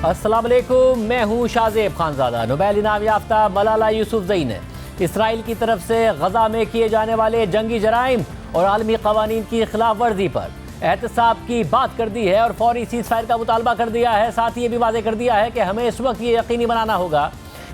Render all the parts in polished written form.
السلام علیکم، میں ہوں شازیب خانزادہ۔ نوبیل انعام یافتہ ملالہ یوسفزئی نے اسرائیل کی طرف سے غزہ میں کیے جانے والے جنگی جرائم اور عالمی قوانین کی خلاف ورزی پر احتساب کی بات کر دی ہے اور فوری سیز فائر کا مطالبہ کر دیا ہے۔ ساتھ ہی یہ بھی واضح کر دیا ہے کہ ہمیں اس وقت یہ یقینی بنانا ہوگا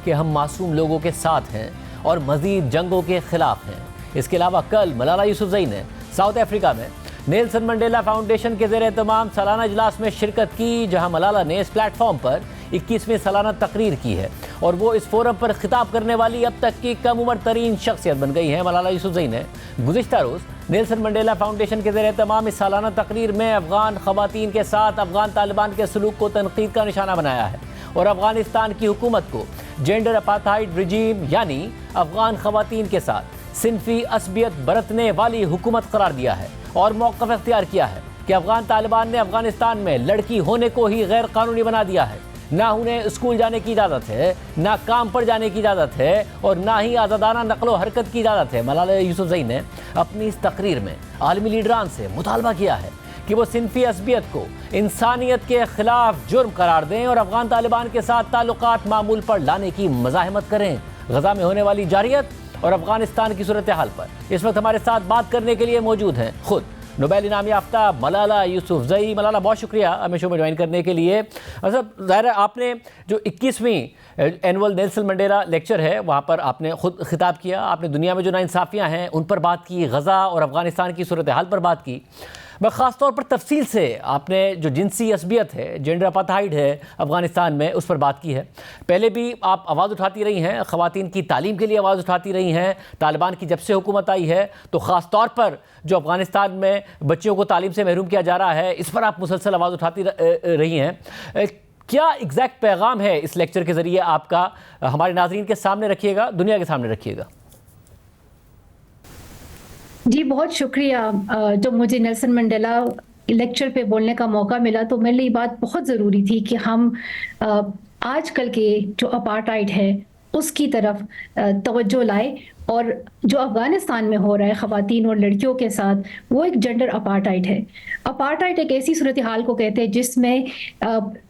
کہ ہم معصوم لوگوں کے ساتھ ہیں اور مزید جنگوں کے خلاف ہیں۔ اس کے علاوہ کل ملالہ یوسفزئی نے ساؤتھ افریقہ میں نیلسن منڈیلا فاؤنڈیشن کے زیر اہتمام سالانہ اجلاس میں شرکت کی، جہاں ملالہ نے اس پلیٹ فارم پر 21ویں سالانہ تقریر کی ہے اور وہ اس فورم پر خطاب کرنے والی اب تک کی کم عمر ترین شخصیت بن گئی ہے۔ ملالہ یوسفزئی نے گزشتہ روز نیلسن منڈیلا فاؤنڈیشن کے زیر اہتمام اس سالانہ تقریر میں افغان خواتین کے ساتھ افغان طالبان کے سلوک کو تنقید کا نشانہ بنایا ہے اور افغانستان کی حکومت کو جینڈر اپارتھائڈ رجیم یعنی افغان خواتین کے ساتھ صنفی عصبیت برتنے والی حکومت قرار دیا ہے اور موقف اختیار کیا ہے کہ افغان طالبان نے افغانستان میں لڑکی ہونے کو ہی غیر قانونی بنا دیا ہے۔ نہ انہیں اسکول جانے کی اجازت ہے، نہ کام پر جانے کی اجازت ہے اور نہ ہی آزادانہ نقل و حرکت کی اجازت ہے۔ ملالہ یوسفزئی نے اپنی اس تقریر میں عالمی لیڈران سے مطالبہ کیا ہے کہ وہ صنفی عصبیت کو انسانیت کے خلاف جرم قرار دیں اور افغان طالبان کے ساتھ تعلقات معمول پر لانے کی مزاحمت کریں۔ غزہ میں ہونے والی جارحیت اور افغانستان کی صورتحال پر اس وقت ہمارے ساتھ بات کرنے کے لیے موجود ہیں خود نوبیل انعام یافتہ ملالہ یوسفزئی۔ ملالہ بہت شکریہ ہمیں شو میں جوائن کرنے کے لیے۔ ظاہر ہے آپ نے جو 21ویں اینول نیلسن منڈیلا لیکچر ہے وہاں پر آپ نے خود خطاب کیا، آپ نے دنیا میں جو ناانصافیاں ہیں ان پر بات کی، غزہ اور افغانستان کی صورتحال پر بات کی، میں خاص طور پر تفصیل سے آپ نے جو جنسی عصبیت ہے، جینڈر اپارتھائڈ ہے افغانستان میں، اس پر بات کی ہے۔ پہلے بھی آپ آواز اٹھاتی رہی ہیں، خواتین کی تعلیم کے لیے آواز اٹھاتی رہی ہیں۔ طالبان کی جب سے حکومت آئی ہے تو خاص طور پر جو افغانستان میں بچیوں کو تعلیم سے محروم کیا جا رہا ہے اس پر آپ مسلسل آواز اٹھاتی رہی ہیں۔ کیا ایگزیکٹ پیغام ہے اس لیکچر کے ذریعے آپ کا؟ ہمارے ناظرین کے سامنے رکھیے گا، دنیا کے سامنے رکھیے گا۔ جی بہت شکریہ۔ جب مجھے نیلسن منڈیلا لیکچر پہ بولنے کا موقع ملا تو میرے لیے بات بہت ضروری تھی کہ ہم آج کل کے جو اپارٹائڈ ہے اس کی طرف توجہ لائے، اور جو افغانستان میں ہو رہا ہے خواتین اور لڑکیوں کے ساتھ وہ ایک جینڈر اپارٹائڈ ہے۔ اپارٹائڈ ایک ایسی صورتحال کو کہتے ہیں جس میں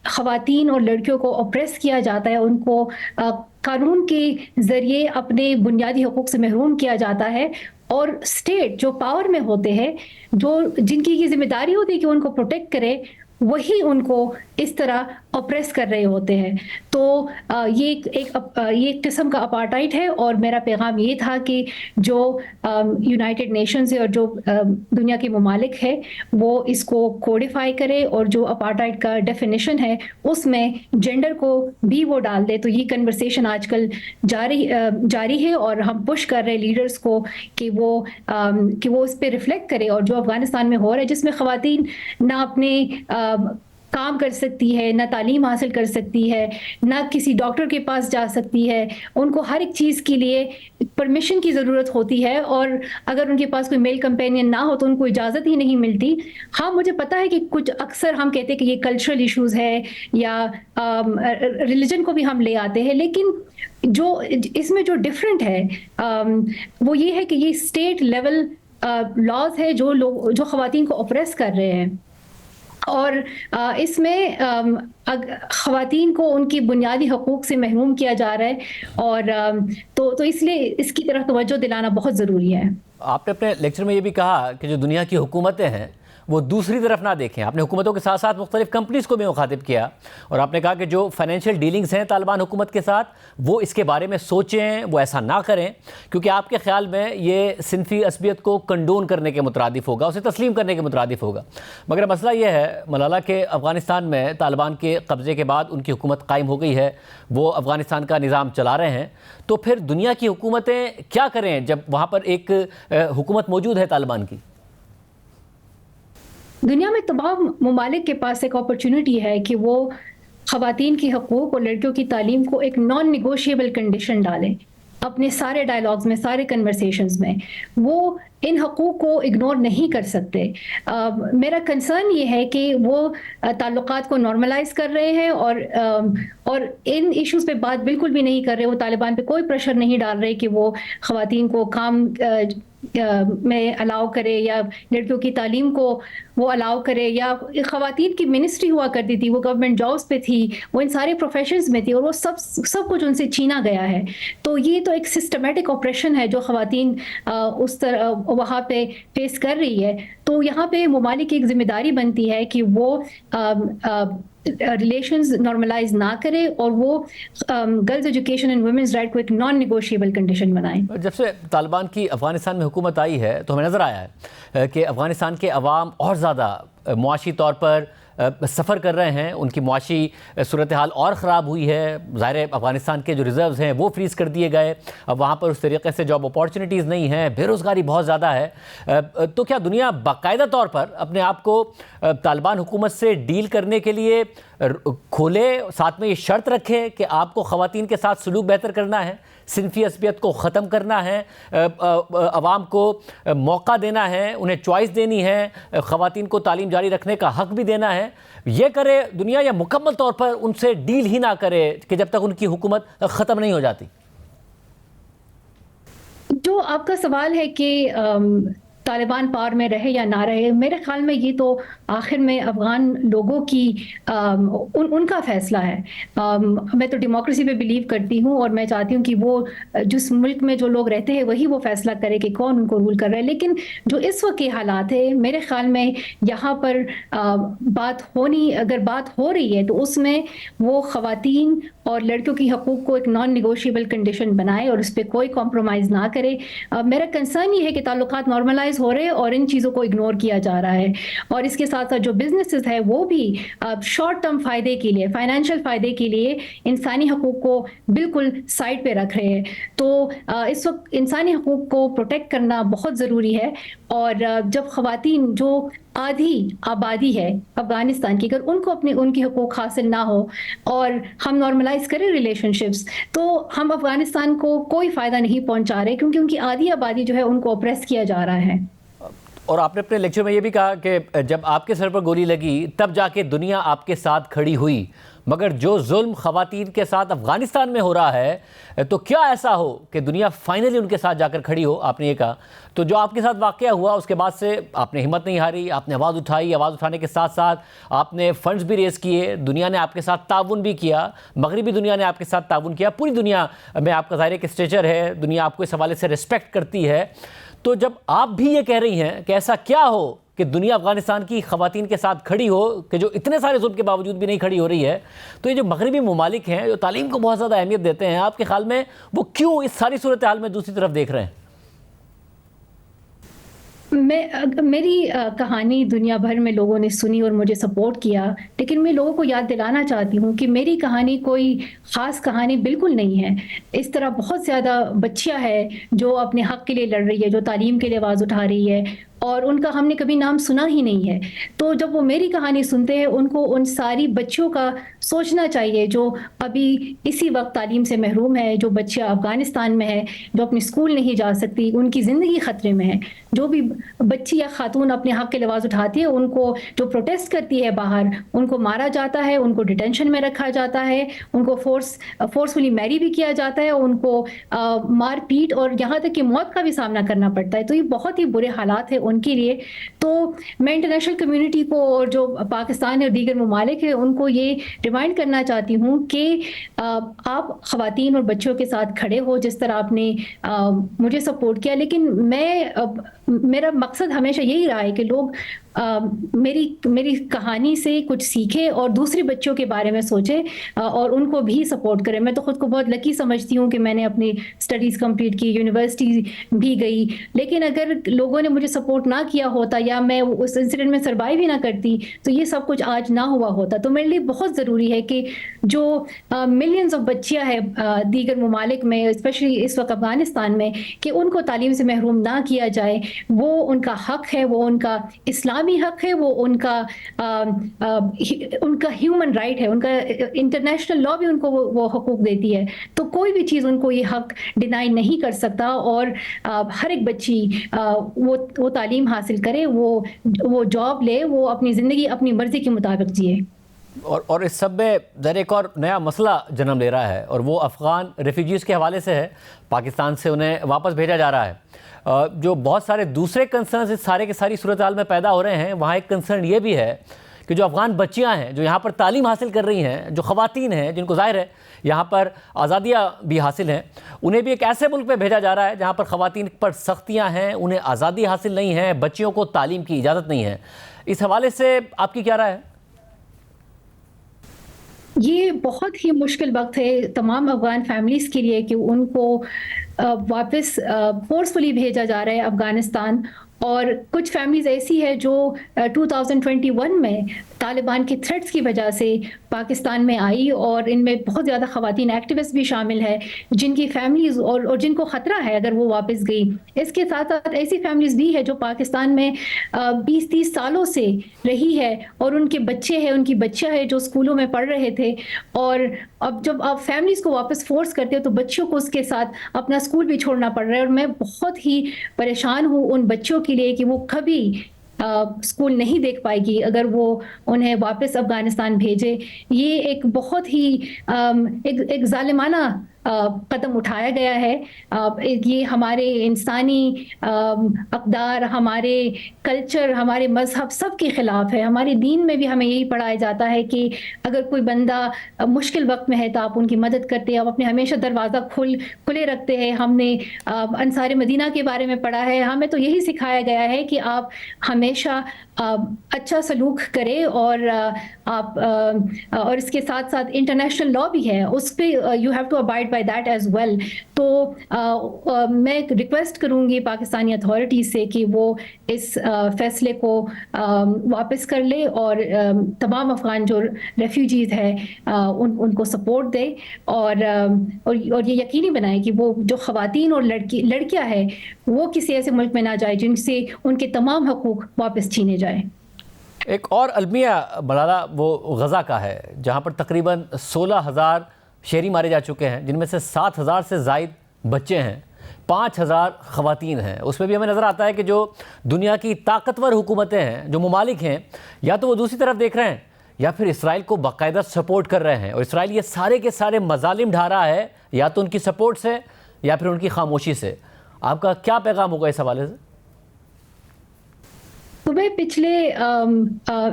خواتین اور لڑکیوں کو اپریس کیا جاتا ہے، ان کو قانون کے ذریعے اپنے بنیادی حقوق سے محروم کیا جاتا ہے، اور اسٹیٹ جو پاور میں ہوتے ہیں، جن کی یہ ذمہ داری ہوتی ہے کہ ان کو پروٹیکٹ کرے، وہی ان کو اس طرح اپریس کر رہے ہوتے ہیں۔ تو یہ ایک قسم کا اپارٹائڈ ہے، اور میرا پیغام یہ تھا کہ جو یونائٹڈ نیشنز ہے اور جو دنیا کے ممالک ہے وہ اس کو کوڈیفائی کرے، اور جو اپارٹائڈ کا ڈیفینیشن ہے اس میں جینڈر کو بھی وہ ڈال دے۔ تو یہ کنورسیشن آج کل جاری ہے، اور ہم پش کر رہے لیڈرز کو کہ وہ اس پہ ریفلیکٹ کرے۔ اور جو افغانستان میں ہو رہا ہے جس میں خواتین نہ اپنے کام کر سکتی ہے، نہ تعلیم حاصل کر سکتی ہے، نہ کسی ڈاکٹر کے پاس جا سکتی ہے، ان کو ہر ایک چیز کے لیے پرمیشن کی ضرورت ہوتی ہے، اور اگر ان کے پاس کوئی میل کمپینین نہ ہو تو ان کو اجازت ہی نہیں ملتی۔ ہاں مجھے پتا ہے کہ کچھ اکثر ہم کہتے ہیں کہ یہ کلچرل ایشوز ہے یا ریلیجن کو بھی ہم لے آتے ہیں، لیکن جو اس میں جو ڈفرینٹ ہے وہ یہ ہے کہ یہ اسٹیٹ لیول لاز ہے جو خواتین کو اپریس کر رہے ہیں، اور اس میں خواتین کو ان کی بنیادی حقوق سے محروم کیا جا رہا ہے، اور تو اس لیے اس کی طرف توجہ دلانا بہت ضروری ہے۔ آپ نے اپنے لیکچر میں یہ بھی کہا کہ جو دنیا کی حکومتیں ہیں وہ دوسری طرف نہ دیکھیں۔ آپ نے حکومتوں کے ساتھ ساتھ مختلف کمپنیز کو بھی مخاطب کیا، اور آپ نے کہا کہ جو فائنینشیل ڈیلنگز ہیں طالبان حکومت کے ساتھ وہ اس کے بارے میں سوچیں، وہ ایسا نہ کریں، کیونکہ آپ کے خیال میں یہ صنفی عصبیت کو کنڈون کرنے کے مترادف ہوگا، اسے تسلیم کرنے کے مترادف ہوگا۔ مگر مسئلہ یہ ہے ملالہ کہ افغانستان میں طالبان کے قبضے کے بعد ان کی حکومت قائم ہو گئی ہے، وہ افغانستان کا نظام چلا رہے ہیں، تو پھر دنیا کی حکومتیں کیا کریں جب وہاں پر ایک حکومت موجود ہے طالبان کی؟ دنیا میں تمام ممالک کے پاس ایک اپرچونٹی ہے کہ وہ خواتین کی حقوق اور لڑکیوں کی تعلیم کو ایک نان نیگوشیبل کنڈیشن ڈالیں اپنے سارے ڈائلاگز میں، سارے کنورسیشنز میں۔ وہ ان حقوق کو اگنور نہیں کر سکتے۔ میرا کنسرن یہ ہے کہ وہ تعلقات کو نارملائز کر رہے ہیں، اور ان ایشوز پہ بات بالکل بھی نہیں کر رہے۔ وہ طالبان پہ کوئی پریشر نہیں ڈال رہے کہ وہ خواتین کو کام میں الاؤ کرے یا لڑکیوں کی تعلیم کو وہ الاؤ کرے، یا خواتین کی منسٹری ہوا کرتی تھی، وہ گورنمنٹ جابس پہ تھی، وہ ان سارے پروفیشنز میں تھی، اور وہ سب کچھ ان سے چھینا گیا ہے. تو یہ تو ایک سسٹمیٹک آپریشن ہے جو خواتین اس طرح وہاں پہ فیس کر رہی ہے. تو یہاں پہ ممالک کی ایک ذمہ داری بنتی ہے کہ وہ ریلیشنز نارملائز نہ کرے اور وہ girls education and women's right کو ایک نان نیگوشیبل کنڈیشن بنائیں. جب سے طالبان کی افغانستان میں حکومت آئی ہے تو ہمیں نظر آیا ہے کہ افغانستان کے عوام اور زیادہ معاشی طور پر سفر کر رہے ہیں، ان کی معاشی صورتحال اور خراب ہوئی ہے. ظاہر ہے افغانستان کے جو ریزروز ہیں وہ فریز کر دیے گئے، اب وہاں پر اس طریقے سے جاب اپارچونیٹیز نہیں ہیں، بے روزگاری بہت زیادہ ہے. تو کیا دنیا باقاعدہ طور پر اپنے آپ کو طالبان حکومت سے ڈیل کرنے کے لیے کھولے، ساتھ میں یہ شرط رکھے کہ آپ کو خواتین کے ساتھ سلوک بہتر کرنا ہے، صنفی عصبیت کو ختم کرنا ہے، عوام کو موقع دینا ہے، انہیں چوائس دینی ہے، خواتین کو تعلیم جاری رکھنے کا حق بھی دینا ہے، یہ کرے دنیا، یا مکمل طور پر ان سے ڈیل ہی نہ کرے کہ جب تک ان کی حکومت ختم نہیں ہو جاتی؟ جو آپ کا سوال ہے کہ طالبان پاور میں رہے یا نہ رہے، میرے خیال میں یہ تو آخر میں افغان لوگوں کی ان کا فیصلہ ہے. میں تو ڈیموکریسی پہ بلیو کرتی ہوں اور میں چاہتی ہوں کہ وہ جس ملک میں جو لوگ رہتے ہیں وہی وہ فیصلہ کرے کہ کون ان کو رول کر رہا ہے. لیکن جو اس وقت کے حالات ہیں، میرے خیال میں یہاں پر اگر بات ہو رہی ہے تو اس میں وہ خواتین اور لڑکیوں کی حقوق کو ایک نان نیگوشیبل کنڈیشن بنائے اور اس پہ کوئی کمپرومائز نہ کرے. میرا کنسرن یہ ہے کہ تعلقات نارملائز ہو رہے اور ان چیزوں کو اگنور کیا جا رہا ہے، اور اس کے ساتھ ساتھ جو بزنسز ہے وہ بھی شارٹ ٹرم فائدے کے لیے، فائنینشیل فائدے کے لیے انسانی حقوق کو بالکل سائڈ پہ رکھ رہے ہیں. تو اس وقت انسانی حقوق کو پروٹیکٹ کرنا بہت ضروری ہے. اور جب خواتین جو آدھی آبادی ہے افغانستان کی، اگر ان کے حقوق حاصل نہ ہو اور ہم نارملائز کریں ریلیشن شپس، تو ہم افغانستان کو کوئی فائدہ نہیں پہنچا رہے، کیونکہ ان کی آدھی آبادی جو ہے ان کو اپریس کیا جا رہا ہے. اور آپ نے اپنے لیکچر میں یہ بھی کہا کہ جب آپ کے سر پر گولی لگی تب جا کے دنیا آپ کے ساتھ کھڑی ہوئی، مگر جو ظلم خواتین کے ساتھ افغانستان میں ہو رہا ہے تو کیا ایسا ہو کہ دنیا فائنلی ان کے ساتھ جا کر کھڑی ہو. آپ نے یہ کہا، تو جو آپ کے ساتھ واقعہ ہوا اس کے بعد سے آپ نے ہمت نہیں ہاری، آپ نے آواز اٹھائی، آواز اٹھانے کے ساتھ ساتھ آپ نے فنڈز بھی ریز کیے، دنیا نے آپ کے ساتھ تعاون بھی کیا، مغربی دنیا نے آپ کے ساتھ تعاون کیا، پوری دنیا میں آپ کا ظاہر ہے کہ اسٹیچر ہے، دنیا آپ کو اس حوالے سے ریسپیکٹ کرتی ہے. تو جب آپ بھی یہ کہہ رہی ہیں کہ ایسا کیا ہو کہ دنیا افغانستان کی خواتین کے ساتھ کھڑی ہو، کہ جو اتنے سارے ظلم کے باوجود بھی نہیں کھڑی ہو رہی ہے، تو یہ جو مغربی ممالک ہیں جو تعلیم کو بہت زیادہ اہمیت دیتے ہیں، آپ کے خیال میں وہ کیوں اس ساری صورتحال میں دوسری طرف دیکھ رہے ہیں؟ میری کہانی دنیا بھر میں لوگوں نے سنی اور مجھے سپورٹ کیا، لیکن میں لوگوں کو یاد دلانا چاہتی ہوں کہ میری کہانی کوئی خاص کہانی بالکل نہیں ہے. اس طرح بہت زیادہ بچیاں ہیں جو اپنے حق کے لیے لڑ رہی ہے، جو تعلیم کے لیے آواز اٹھا رہی ہے، اور ان کا ہم نے کبھی نام سنا ہی نہیں ہے. تو جب وہ میری کہانی سنتے ہیں، ان کو ان ساری بچیوں کا سوچنا چاہیے جو ابھی اسی وقت تعلیم سے محروم ہے، جو بچیاں افغانستان میں ہے، جو اپنے اسکول نہیں جا سکتی، ان کی زندگی خطرے میں ہے. جو بھی بچی یا خاتون اپنے حق کے لیے آواز اٹھاتی ہے، ان کو جو پروٹیسٹ کرتی ہے باہر، ان کو مارا جاتا ہے، ان کو ڈیٹینشن میں رکھا جاتا ہے، ان کو فورسفلی میری بھی کیا جاتا ہے، ان کو مار پیٹ اور یہاں تک کہ موت کا بھی سامنا کرنا پڑتا ہے. تو یہ بہت ہی برے حالات ہیں ان کے لیے. تو میں انٹرنیشنل کمیونٹی کو اور جو پاکستان اور دیگر ممالک ہیں ان کو یہ ریمائنڈ کرنا چاہتی ہوں کہ آپ خواتین اور بچوں کے ساتھ کھڑے ہو جس طرح آپ نے مجھے سپورٹ کیا. لیکن میرا مقصد ہمیشہ یہی رہا ہے کہ لوگ میری کہانی سے کچھ سیکھیں اور دوسری بچوں کے بارے میں سوچیں اور ان کو بھی سپورٹ کریں. میں تو خود کو بہت لکی سمجھتی ہوں کہ میں نے اپنی اسٹڈیز کمپلیٹ کی، یونیورسٹی بھی گئی، لیکن اگر لوگوں نے مجھے سپورٹ نہ کیا ہوتا یا میں اس انسیڈنٹ میں سروائیو ہی نہ کرتی تو یہ سب کچھ آج نہ ہوا ہوتا. تو میرے لیے بہت ضروری ہے کہ جو ملینز آف بچیاں ہیں دیگر ممالک میں، اسپیشلی اس وقت افغانستان میں، کہ ان کو تعلیم سے محروم نہ کیا جائے. وہ ان کا حق ہے، وہ ان کا اسلامی حق ہے، وہ ان کا ہیومن رائٹ ہے، ان کا انٹرنیشنل لا بھی ان کو وہ حقوق دیتی ہے. تو کوئی بھی چیز ان کو یہ حق ڈینائی نہیں کر سکتا، اور ہر ایک بچی وہ تعلیم حاصل کرے، وہ جاب لے، وہ اپنی زندگی اپنی مرضی کے مطابق جیے. اور اس سب میں ذرا ایک اور نیا مسئلہ جنم لے رہا ہے، اور وہ افغان ریفیوجیز کے حوالے سے ہے۔ پاکستان سے انہیں واپس بھیجا جا رہا ہے۔ جو بہت سارے دوسرے کنسرنز اس سارے کے ساری صورتحال میں پیدا ہو رہے ہیں، وہاں ایک کنسرن یہ بھی ہے کہ جو افغان بچیاں ہیں جو یہاں پر تعلیم حاصل کر رہی ہیں، جو خواتین ہیں جن کو ظاہر ہے یہاں پر آزادیاں بھی حاصل ہیں، انہیں بھی ایک ایسے ملک پہ بھیجا جا رہا ہے جہاں پر خواتین پر سختیاں ہیں، انہیں آزادی حاصل نہیں ہے، بچیوں کو تعلیم کی اجازت نہیں ہے۔ اس حوالے سے آپ کی کیا رائے ہے؟ یہ بہت ہی مشکل وقت ہے تمام افغان فیملیز کے لیے کہ ان کو واپس فورسفلی بھیجا جا رہا ہے افغانستان، اور کچھ فیملیز ایسی ہے جو 2021 میں طالبان کے تھریٹس کی وجہ سے پاکستان میں آئی، اور ان میں بہت زیادہ خواتین ایکٹیوسٹ بھی شامل ہے جن کی فیملیز اور جن کو خطرہ ہے اگر وہ واپس گئی۔ اس کے ساتھ ساتھ ایسی فیملیز بھی ہے جو پاکستان میں 20-30 سالوں سے رہی ہے، اور ان کے بچے ہیں، ان کی بچیاں ہیں جو اسکولوں میں پڑھ رہے تھے، اور اب جب آپ فیملیز کو واپس فورس کرتے ہو تو بچوں کو اس کے ساتھ اپنا اسکول بھی چھوڑنا پڑ رہا ہے، اور میں بہت ہی پریشان ہوں ان بچوں کے لیے کہ وہ کبھی اسکول نہیں دیکھ پائے گی اگر وہ انہیں واپس افغانستان بھیجے۔ یہ ایک بہت ہی ایک ظالمانہ قدم اٹھایا گیا ہے۔ یہ ہمارے انسانی اقدار، ہمارے کلچر، ہمارے مذہب سب کے خلاف ہے۔ ہمارے دین میں بھی ہمیں یہی پڑھایا جاتا ہے کہ اگر کوئی بندہ مشکل وقت میں ہے تو آپ ان کی مدد کرتے ہیں، آپ اپنے ہمیشہ دروازہ کھلے رکھتے ہیں۔ ہم نے انصار مدینہ کے بارے میں پڑھا ہے، ہمیں تو یہی سکھایا گیا ہے کہ آپ ہمیشہ اچھا سلوک کرے، اور آپ اور اس کے ساتھ ساتھ انٹرنیشنل لا بھی ہے، اس پہ you have to abide by that as well. تو میں ریکویسٹ کروں گی پاکستانی اتھارٹیز سے کہ وہ اس فیصلے کو واپس کر لے، اور تمام افغان جو ریفیوجیز ہیں ان کو سپورٹ دے، اور یہ یقینی بنائے کہ وہ جو خواتین اور لڑکیاں ہیں وہ کسی ایسے ملک میں نہ جائے جن سے ان کے تمام حقوق واپس چھینے جائیں۔ ایک اور المیہ ملالہ وہ غزہ کا ہے جہاں پر تقریباً 16,000 شہری مارے جا چکے ہیں، جن میں سے 7,000 سے زائد بچے ہیں، 5,000 خواتین ہیں۔ اس میں بھی ہمیں نظر آتا ہے کہ جو دنیا کی طاقتور حکومتیں ہیں، جو ممالک ہیں، یا تو وہ دوسری طرف دیکھ رہے ہیں یا پھر اسرائیل کو باقاعدہ سپورٹ کر رہے ہیں، اور اسرائیل یہ سارے کے سارے مظالم ڈھا رہا ہے یا تو ان کی سپورٹ سے یا پھر ان کی خاموشی سے۔ آپ کا کیا پیغام ہوگا اس حوالے سے؟ تو میں پچھلے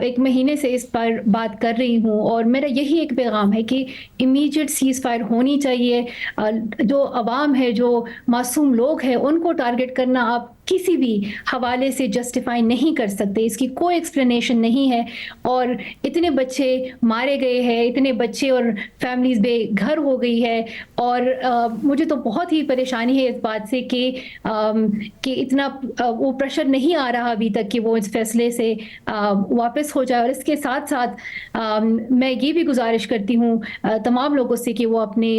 ایک مہینے سے اس پر بات کر رہی ہوں، اور میرا یہی ایک پیغام ہے کہ امیڈیٹ سیز فائر ہونی چاہیے۔ جو عوام ہے، جو معصوم لوگ ہیں، ان کو ٹارگٹ کرنا آپ کسی بھی حوالے سے جسٹیفائی نہیں کر سکتے، اس کی کوئی ایکسپلینیشن نہیں ہے۔ اور اتنے بچے مارے گئے ہیں، اتنے بچے اور فیملیز بے گھر ہو گئی ہے، اور مجھے تو بہت ہی پریشانی ہے اس بات سے کہ اتنا وہ پریشر نہیں آ رہا ابھی تک کہ وہ اس فیصلے سے واپس ہو جائے۔ اور اس کے ساتھ ساتھ میں یہ بھی گزارش کرتی ہوں تمام لوگوں سے کہ وہ اپنے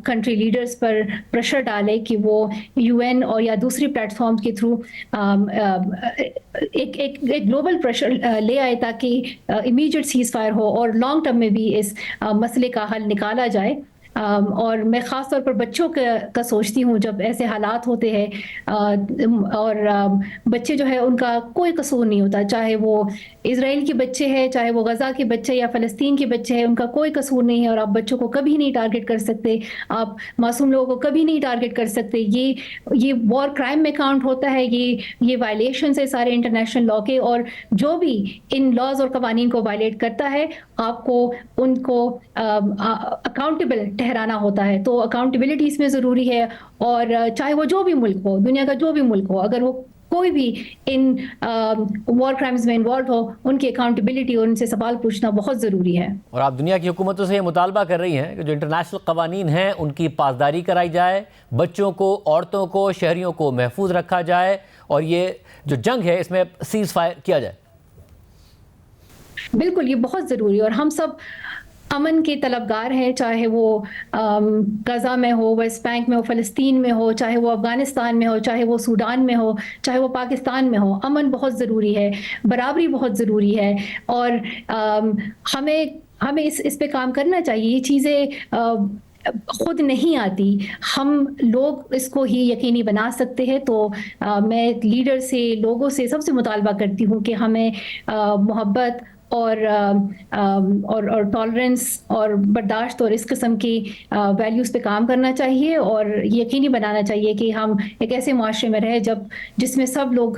کنٹری لیڈرز پر پریشر ڈالے کہ وہ UN اور یا دوسری پلیٹ فارم کے تھرو ایک گلوبل پریشر لے آئے تاکہ امیڈیٹ سیز فائر ہو اور لانگ ٹرم میں بھی اس مسئلے کا حل نکالا جائے۔ اور میں خاص طور پر بچوں کا سوچتی ہوں جب ایسے حالات ہوتے ہیں، اور بچے جو ہے ان کا کوئی قصور نہیں ہوتا، چاہے وہ اسرائیل کے بچے ہیں، چاہے وہ غزہ کے بچے یا فلسطین کے بچے ہیں، ان کا کوئی قصور نہیں ہے، اور آپ بچوں کو کبھی نہیں ٹارگٹ کر سکتے، آپ معصوم لوگوں کو کبھی نہیں ٹارگٹ کر سکتے۔ یہ وار کرائم میں کاؤنٹ ہوتا ہے، یہ وائلیشنز ہے سارے انٹرنیشنل لا کے، اور جو بھی ان لاز اور قوانین کو وائلیٹ کرتا ہے آپ کو ان کو اکاؤنٹیبل ٹھہرانا ہوتا ہے۔ تو اکاؤنٹیبلٹی اس میں ضروری ہے، اور چاہے وہ جو بھی ملک ہو، دنیا کا جو بھی ملک ہو، اگر وہ کوئی بھی ان وار کرائمز میں انوالو ہو، ان کی اکاؤنٹیبلٹی اور ان سے سوال پوچھنا بہت ضروری ہے۔ اور آپ دنیا کی حکومتوں سے یہ مطالبہ کر رہی ہیں کہ جو انٹرنیشنل قوانین ہیں ان کی پاسداری کرائی جائے، بچوں کو، عورتوں کو، شہریوں کو محفوظ رکھا جائے، اور یہ جو جنگ ہے اس میں سیز فائر کیا جائے۔ بالکل، یہ بہت ضروری ہے، اور ہم سب امن کے طلبگار ہیں، چاہے وہ غزہ میں ہو، ویسٹ بینک میں ہو، فلسطین میں ہو، چاہے وہ افغانستان میں ہو، چاہے وہ سوڈان میں ہو، چاہے وہ پاکستان میں ہو۔ امن بہت ضروری ہے، برابری بہت ضروری ہے، اور ہمیں اس پہ کام کرنا چاہیے۔ یہ چیزیں خود نہیں آتی، ہم لوگ اس کو ہی یقینی بنا سکتے ہیں۔ تو میں لیڈر سے، لوگوں سے، سب سے مطالبہ کرتی ہوں کہ ہمیں محبت اور ٹالرنس اور برداشت اور اس قسم کی ویلیوز پہ کام کرنا چاہیے، اور یقینی بنانا چاہیے کہ ہم ایک ایسے معاشرے میں رہیں جس میں سب لوگ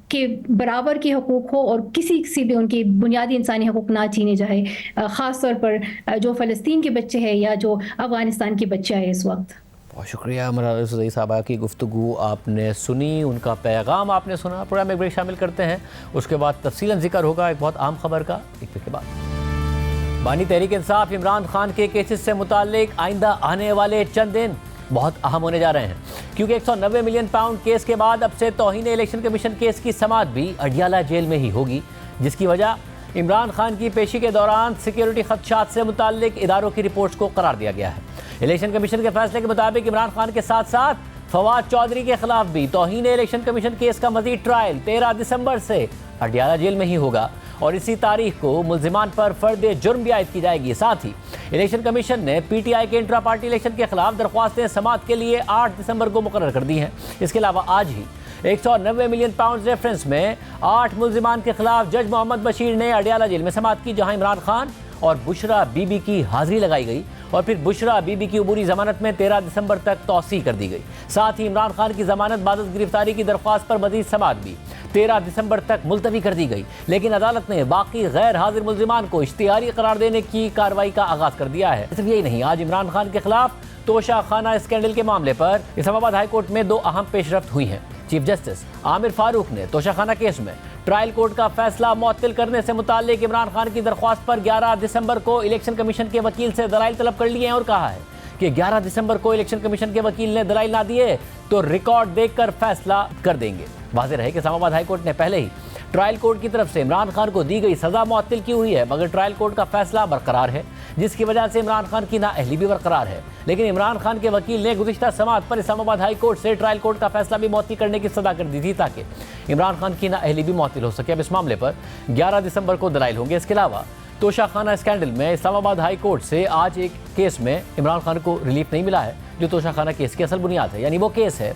کے برابر کے حقوق ہو اور کسی بھی ان کی بنیادی انسانی حقوق نہ چھینے جائے، خاص طور پر جو فلسطین کے بچے ہیں یا جو افغانستان کے بچے ہیں اس وقت۔ بہت شکریہ ملالا یوسفزئی صاحبہ کی گفتگو آپ نے سنی، ان کا پیغام آپ نے سنا۔ پروگرام میں ایک بریک شامل کرتے ہیں، اس کے بعد تفصیلاً ذکر ہوگا ایک بہت اہم خبر کا، ایک بریک کے بعد۔ بانی تحریک انصاف عمران خان کے کیسز سے متعلق آئندہ آنے والے چند دن بہت اہم ہونے جا رہے ہیں، کیونکہ 190 ملین پاؤنڈ کیس کے بعد اب سے توہین الیکشن کمیشن کیس کی سماعت بھی اڈیالہ جیل میں ہی ہوگی، جس کی وجہ عمران خان کی پیشی کے دوران سیکیورٹی خدشات سے متعلق اداروں کی رپورٹس کو قرار دیا گیا ہے۔ الیکشن کمیشن کے فیصلے کے مطابق عمران خان کے ساتھ ساتھ فواد چودھری کے خلاف بھی توہین الیکشن کمیشن کیس کا مزید ٹرائل 13 دسمبر سے اڈیالہ جیل میں ہی ہوگا، اور اسی تاریخ کو ملزمان پر فرد جرم بھی عائد کی جائے گی۔ ساتھ ہی الیکشن کمیشن نے پی ٹی آئی کے انٹرا پارٹی الیکشن کے خلاف درخواستیں سماعت کے لیے 8 دسمبر کو مقرر کر دی ہیں۔ اس کے علاوہ آج ہی 190 ملین پاؤنڈ ریفرنس میں 8 ملزمان کے خلاف جج محمد بشیر نے اڈیالہ جیل میں سماعت کی، جہاں عمران خان اور بشرا بی بی کی حاضری لگائی گئی، اور پھر بشرا بی بی کی عبوری ضمانت میں 13 دسمبر تک توسیع کر دی گئی۔ ساتھ ہی عمران خان کی ضمانت بعد از گرفتاری کی درخواست پر مزید سماعت بھی 13 دسمبر تک ملتوی کر دی گئی، لیکن عدالت نے باقی غیر حاضر ملزمان کو اشتہاری قرار دینے کی کارروائی کا آغاز کر دیا ہے۔ صرف یہی نہیں، آج عمران خان کے خلاف توشہ خانہ اسکینڈل کے معاملے پر اسلام آباد ہائی کورٹ میں 2 اہم پیش رفت ہوئی ہیں۔ چیف جسٹس عامر فاروق نے توشہ خانہ کیس میں ٹرائل کورٹ کا فیصلہ معطل کرنے سے متعلق عمران خان کی درخواست پر 11 دسمبر کو الیکشن کمیشن کے وکیل سے دلائل طلب کر لیے ہیں، اور کہا ہے کہ 11 دسمبر کو الیکشن کمیشن کے وکیل نے دلائل نہ دیے تو ریکارڈ دیکھ کر فیصلہ کر دیں گے۔ واضح رہے کہ اسلام آباد ہائی کورٹ نے پہلے ہی ٹرائل کورٹ کی طرف سے عمران خان کو دی گئی سزا معطل کی ہوئی ہے، مگر ٹرائل کورٹ کا فیصلہ برقرار ہے، جس کی وجہ سے عمران خان کی نااہلی بھی برقرار ہے۔ لیکن عمران خان کے وکیل نے گزشتہ سماعت پر اسلام آباد ہائی کورٹ سے ٹرائل کورٹ کا فیصلہ بھی معطل کرنے کی صدا کر دی تھی، تاکہ عمران خان کی نااہلی بھی معطل ہو سکے۔ اب اس معاملے پر 11 دسمبر کو دلائل ہوں گے۔ اس کے علاوہ توشہ خانہ اسکینڈل میں اسلام آباد ہائی کورٹ سے آج ایک کیس میں عمران خان کو ریلیف نہیں ملا ہے، جو توشہ خانہ کیس کی اصل بنیاد ہے، یعنی وہ کیس ہے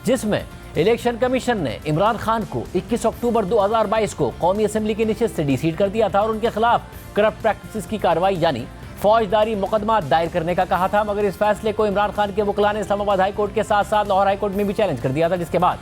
جس میں الیکشن کمیشن نے عمران خان کو 21 اکتوبر 2022 کو قومی اسمبلی کی نشست سے ڈی سیٹ کر دیا تھا، اور ان کے خلاف کرپٹ پریکٹسز کی کارروائی یعنی فوجداری مقدمہ دائر کرنے کا کہا تھا، مگر اس فیصلے کو عمران خان کے وکلاء نے اسلام آباد ہائی کورٹ کے ساتھ ساتھ لاہور ہائی کورٹ میں بھی چیلنج کر دیا تھا، جس کے بعد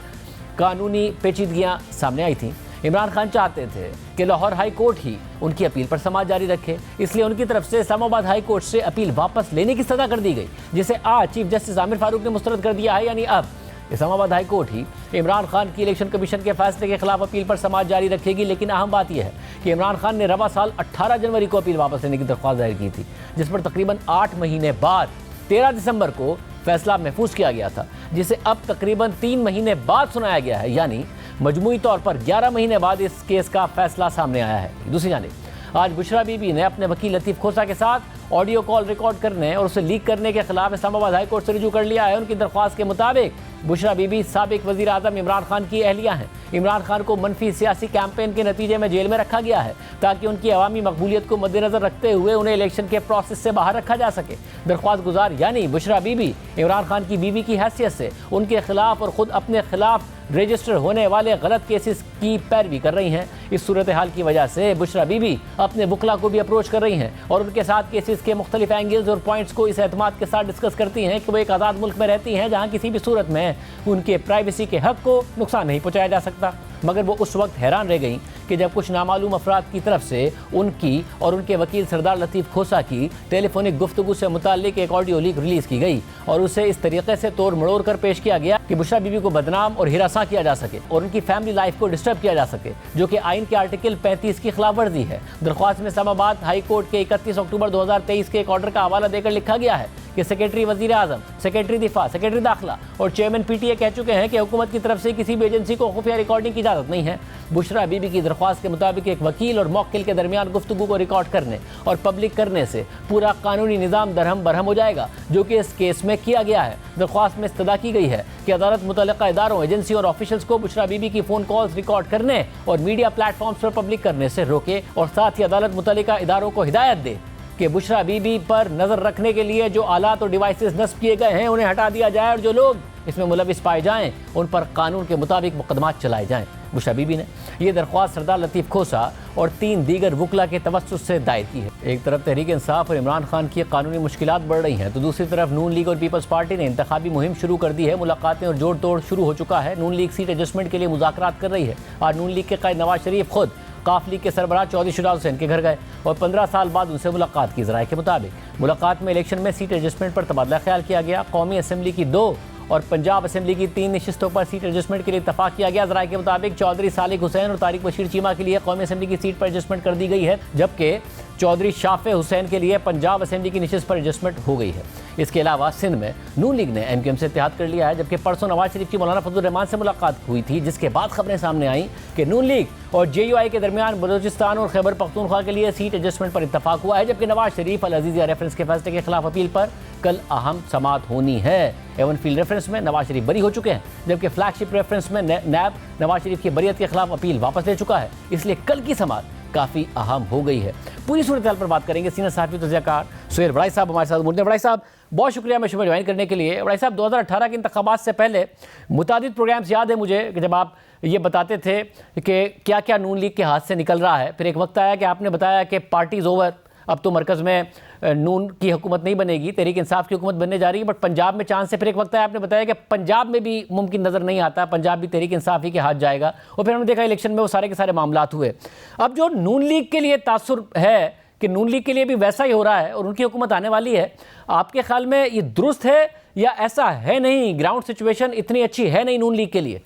قانونی پیچیدگیاں سامنے آئی تھیں۔ عمران خان چاہتے تھے کہ لاہور ہائی کورٹ ہی ان کی اپیل پر سماعت جاری رکھے، اس لیے ان کی طرف سے اسلام آباد ہائی کورٹ سے اپیل واپس لینے کی صدا کر دی گئی، جسے آج چیف جسٹس عامر فاروق نے مسترد کر دیا ہے، یعنی اب اسلام آباد ہائی کورٹ ہی عمران خان کی الیکشن کمیشن کے فیصلے کے خلاف اپیل پر سماعت جاری رکھے گی۔ لیکن اہم بات یہ ہے کہ عمران خان نے رواں سال 18 جنوری کو اپیل واپس لینے کی درخواست دائر کی تھی، جس پر تقریباً 8 مہینے بعد 13 دسمبر کو فیصلہ محفوظ کیا گیا تھا، جسے اب تقریباً 3 مہینے بعد سنایا گیا ہے، یعنی مجموعی طور پر 11 مہینے بعد اس کیس کا فیصلہ سامنے آیا ہے۔ دوسری جانب آج بشرا بی بی نے اپنے وکیل لطیف کھوسہ کے ساتھ آڈیو کال ریکارڈ کرنے اور اسے لیک کرنے کے خلاف اسلام آباد ہائی کورٹ سے رجوع کر لیا ہے۔ ان کی درخواست کے مطابق بشرا بی بی سابق وزیر اعظم عمران خان کی اہلیہ ہیں۔ عمران خان کو منفی سیاسی کیمپین کے نتیجے میں جیل میں رکھا گیا ہے، تاکہ ان کی عوامی مقبولیت کو مد نظر رکھتے ہوئے انہیں الیکشن کے پروسیس سے باہر رکھا جا سکے۔ درخواست گزار یعنی بشرا بی بی عمران خان کی بیوی کی حیثیت سے ان کے خلاف اور خود اپنے خلاف رجسٹر ہونے والے غلط کیسز کی پیروی کر رہی ہیں۔ اس صورتحال کی وجہ سے بشرا بی بی اپنے وکلاء کو بھی اپروچ کر رہی ہیں اور ان کے ساتھ کیسز کے مختلف اینگلز اور پوائنٹس کو اس اعتماد کے ساتھ ڈسکس کرتی ہیں کہ وہ ایک آزاد ملک میں رہتی ہیں، جہاں کسی بھی صورت میں ان کے پرائیویسی کے حق کو نقصان نہیں پہنچایا جا سکتا۔ مگر وہ اس وقت حیران رہ گئیں کہ جب کچھ نامعلوم افراد کی طرف سے ان کی اور ان کے وکیل سردار لطیف کھوسہ کی ٹیلی فونک گفتگو سے متعلق ایک آڈیو لیک ریلیز کی گئی اور اسے اس طریقے سے توڑ مڑوڑ کر پیش کیا گیا کہ بشرا بی بی کو بدنام اور ہراساں کیا جا سکے اور ان کی فیملی لائف کو ڈسٹرب کیا جا سکے، جو کہ آئین کے آرٹیکل 35 کی خلاف ورزی ہے۔ درخواست میں اسلام آباد ہائی کورٹ کے 31 اکتوبر 2023 کے ایک آرڈر کا حوالہ دے کر لکھا گیا ہے کہ سیکرٹری وزیر اعظم، سیکرٹری دفاع، سیکرٹری داخلہ اور چیئرمین پی ٹی اے کہہ چکے ہیں کہ حکومت کی طرف سے کسی بھی ایجنسی کو خفیہ ریکارڈنگ کی اجازت نہیں ہے۔ بشرا بی بی کی درخواست کے مطابق ایک وکیل اور موکل کے درمیان گفتگو کو ریکارڈ کرنے اور پبلک کرنے سے پورا قانونی نظام درہم برہم ہو جائے گا، جو کہ اس کیس میں کیا گیا ہے۔ درخواست میں استدعا کی گئی ہے کہ عدالت متعلقہ اداروں، ایجنسیوں اور آفیشلز کو بشرا بی بی کی فون کالز ریکارڈ کرنے اور میڈیا پلیٹ فارمز پر پبلک کرنے سے روکے، اور ساتھ ہی عدالت متعلقہ اداروں کو ہدایت دے کہ بشرا بی بی پر نظر رکھنے کے لیے جو آلات اور ڈیوائسز نصب کیے گئے ہیں انہیں ہٹا دیا جائے، اور جو لوگ اس میں ملوث پائے جائیں ان پر قانون کے مطابق مقدمات چلائے جائیں۔ بش حبیبی نے یہ درخواست سردار لطیف کھوسا اور 3 دیگر وکلا کے توسط سے دائر کی ہے۔ ایک طرف تحریک انصاف اور عمران خان کی قانونی مشکلات بڑھ رہی ہیں تو دوسری طرف نون لیگ اور پیپلز پارٹی نے انتخابی مہم شروع کر دی ہے۔ ملاقاتیں اور جوڑ توڑ شروع ہو چکا ہے۔ نون لیگ سیٹ ایڈجسٹمنٹ کے لیے مذاکرات کر رہی ہے اور نون لیگ کے قائد نواز شریف خود قاف لیگ کے سربراہ چودھری شجاع حسین کے گھر گئے اور 15 سال بعد ان سے ملاقات کی۔ ذرائع کے مطابق ملاقات میں الیکشن میں سیٹ ایڈجسٹمنٹ پر تبادلہ خیال کیا گیا۔ قومی اسمبلی کی 2 اور پنجاب اسمبلی کی 3 نشستوں پر سیٹ ایڈجسٹمنٹ کے لیے اتفاق کیا گیا۔ ذرائع کے مطابق چودھری صالح حسین اور طارق بشیر چیمہ کے لیے قومی اسمبلی کی سیٹ پر ایڈجسٹمنٹ کر دی گئی ہے، جبکہ چودھری شافع حسین کے لیے پنجاب اسمبلی کی نشست پر ایڈجسٹمنٹ ہو گئی ہے۔ اس کے علاوہ سندھ میں نون لیگ نے ایم کیو ایم سے اتحاد کر لیا ہے، جبکہ پرسوں نواز شریف کی مولانا فضل الرحمان سے ملاقات ہوئی تھی، جس کے بعد خبریں سامنے آئیں کہ نون لیگ اور جے یو آئی کے درمیان بلوچستان اور خیبر پختونخوا کے لیے سیٹ ایڈجسٹمنٹ پر اتفاق ہوا ہے، جبکہ نواز شریف العزیزیہ ریفرنس کے فیصلے کے خلاف اپیل پر کل اہم سماعت ہونی ہے۔ ایون فیلڈ ریفرنس میں نواز شریف بری ہو چکے ہیں، جبکہ فلیگ شپ ریفرنس میں نیب نواز شریف کی بریت کے خلاف اپیل واپس لے چکا ہے، اس لیے کل کی سماعت کافی اہم ہو گئی ہے۔ پوری صورتحال پر بات کریں گے سینئر صحافی تجزیہ کار سہیل وڑائی صاحب ہمارے ساتھ موجود ہیں۔ وڑائی صاحب بہت شکریہ میں شمار جوائن کرنے کے لیے۔ وڑائی صاحب 2018 کے انتخابات سے پہلے متعدد پروگرامز یاد ہے مجھے کہ جب آپ یہ بتاتے تھے کہ کیا کیا نون لیگ کے ہاتھ سے نکل رہا ہے، پھر ایک وقت آیا کہ آپ نے بتایا کہ پارٹیز اوور، اب تو مرکز میں نون کی حکومت نہیں بنے گی، تحریک انصاف کی حکومت بننے جا رہی ہے، بٹ پنجاب میں چانس ہے۔ پھر ایک وقت آیا آپ نے بتایا کہ پنجاب میں بھی ممکن نظر نہیں آتا، پنجاب بھی تحریک انصاف ہی کے ہاتھ جائے گا، اور پھر ہم نے دیکھا الیکشن میں وہ سارے کے سارے معاملات ہوئے۔ اب جو نون لیگ کے لیے تاثر ہے کہ نون لیگ کے لیے بھی ویسا ہی ہو رہا ہے اور ان کی حکومت آنے والی ہے، آپ کے خیال میں یہ درست ہے یا ایسا ہے نہیں، گراؤنڈ سچویشن اتنی اچھی ہے نہیں نون لیگ کے لیے؟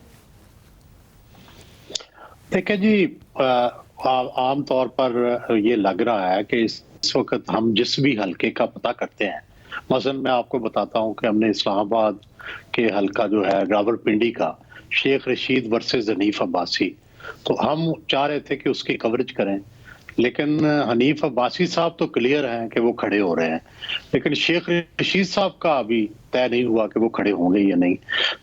دیکھیں جی، عام طور پر یہ لگ رہا ہے کہ اس وقت ہم جس بھی حلقے کا پتہ کرتے ہیں، مثلا میں آپ کو بتاتا ہوں کہ ہم نے اسلام آباد کے حلقہ جو ہے راولپنڈی کا شیخ رشید ورسز حنیف عباسی، تو ہم چاہ رہے تھے کہ اس کی کوریج کریں، لیکن حنیف عباسی صاحب تو کلیئر ہیں کہ وہ کھڑے ہو رہے ہیں، لیکن شیخ رشید صاحب کا ابھی طے نہیں ہوا کہ وہ کھڑے ہوں گے یا نہیں۔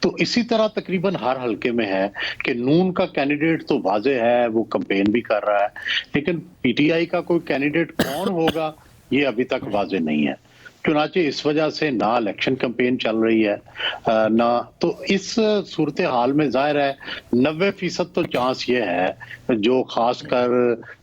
تو اسی طرح تقریباً ہر حلقے میں ہے کہ نون کا کینڈیڈیٹ تو واضح ہے، وہ کمپین بھی کر رہا ہے، لیکن پی ٹی آئی کا کوئی کینڈیڈیٹ کون ہوگا یہ ابھی تک واضح نہیں ہے۔ چنانچہ اس وجہ سے نہ الیکشن کمپین چل رہی ہے نہ، تو اس صورتحال میں ظاہر ہے 90% تو چانس یہ ہے، جو خاص کر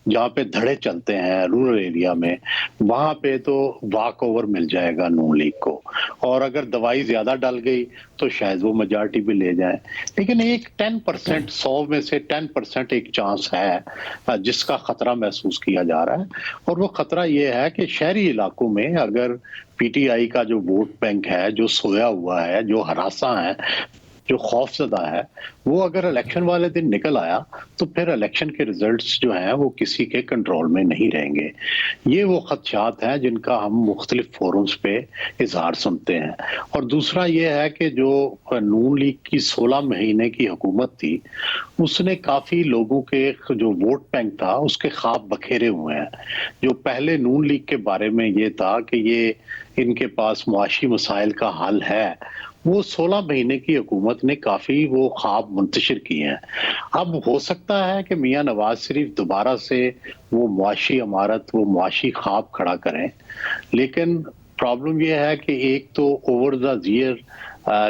جہاں پہ دھڑے چلتے ہیں رورل ایریا میں، وہاں پہ تو واک اوور مل جائے گا نون لیگ کو، اور اگر دوائی زیادہ ڈل گئی تو شاید وہ میجارٹی بھی لے جائیں، لیکن ایک 10%، 100 میں سے 10% ایک چانس ہے جس کا خطرہ محسوس کیا جا رہا ہے، اور وہ خطرہ یہ ہے کہ شہری علاقوں میں اگر پی ٹی آئی کا جو ووٹ بینک ہے، جو سویا ہوا ہے، جو ہراساں ہے، جو خوف زدہ ہے، وہ اگر الیکشن والے دن نکل آیا تو پھر الیکشن کے ریزلٹس جو ہیں وہ کسی کے کنٹرول میں نہیں رہیں گے۔ یہ وہ خدشات ہیں جن کا ہم مختلف فورمز پہ اظہار سنتے ہیں۔ اور دوسرا یہ ہے کہ جو نون لیگ کی 16 مہینے کی حکومت تھی، اس نے کافی لوگوں کے جو ووٹ بینک تھا اس کے خواب بکھیرے ہوئے ہیں۔ جو پہلے نون لیگ کے بارے میں یہ تھا کہ یہ ان کے پاس معاشی مسائل کا حل ہے، وہ 16 مہینے کی حکومت نے کافی وہ خواب منتشر کیے ہیں۔ اب ہو سکتا ہے کہ میاں نواز شریف دوبارہ سے وہ معاشی عمارت، وہ معاشی خواب کھڑا کریں، لیکن پرابلم یہ ہے کہ ایک تو اوور دا ایئر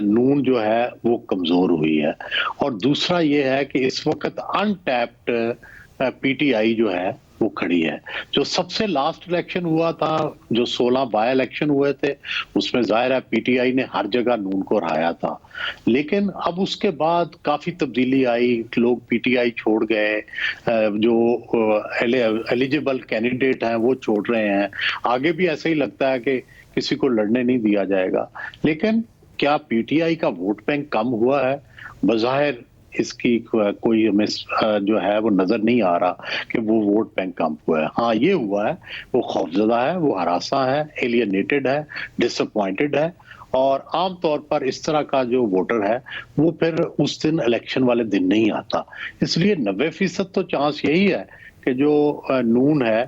نون جو ہے وہ کمزور ہوئی ہے، اور دوسرا یہ ہے کہ اس وقت ان ٹیپڈ پی ٹی آئی جو ہے وہ کھڑی ہے۔ جو سب سے لاسٹ الیکشن ہوا تھا، جو 16 بائی الیکشن ہوئے تھے، اس میں ظاہر ہے پی ٹی آئی نے ہر جگہ نون کو ہرایا تھا، لیکن اب اس کے بعد کافی تبدیلی آئی، لوگ پی ٹی آئی چھوڑ گئے، جو ایلیجیبل کینڈیڈیٹ ہیں وہ چھوڑ رہے ہیں، آگے بھی ایسا ہی لگتا ہے کہ کسی کو لڑنے نہیں دیا جائے گا۔ لیکن کیا پی ٹی آئی کا ووٹ بینک کم ہوا ہے؟ بظاہر اس کی کوئی ہمیں جو ہے وہ نظر نہیں آ رہا کہ وہ ووٹ بینک کم ہوا ہے۔ ہاں یہ ہوا ہے، وہ خوفزدہ ہے، وہ ہراساں ہے، ایلینیٹڈ ہے، ڈس اپوائنٹڈ ہے، اور عام طور پر اس طرح کا جو ووٹر ہے وہ پھر اس دن الیکشن والے دن نہیں آتا۔ اس لیے 90% تو چانس یہی ہے کہ جو نون ہے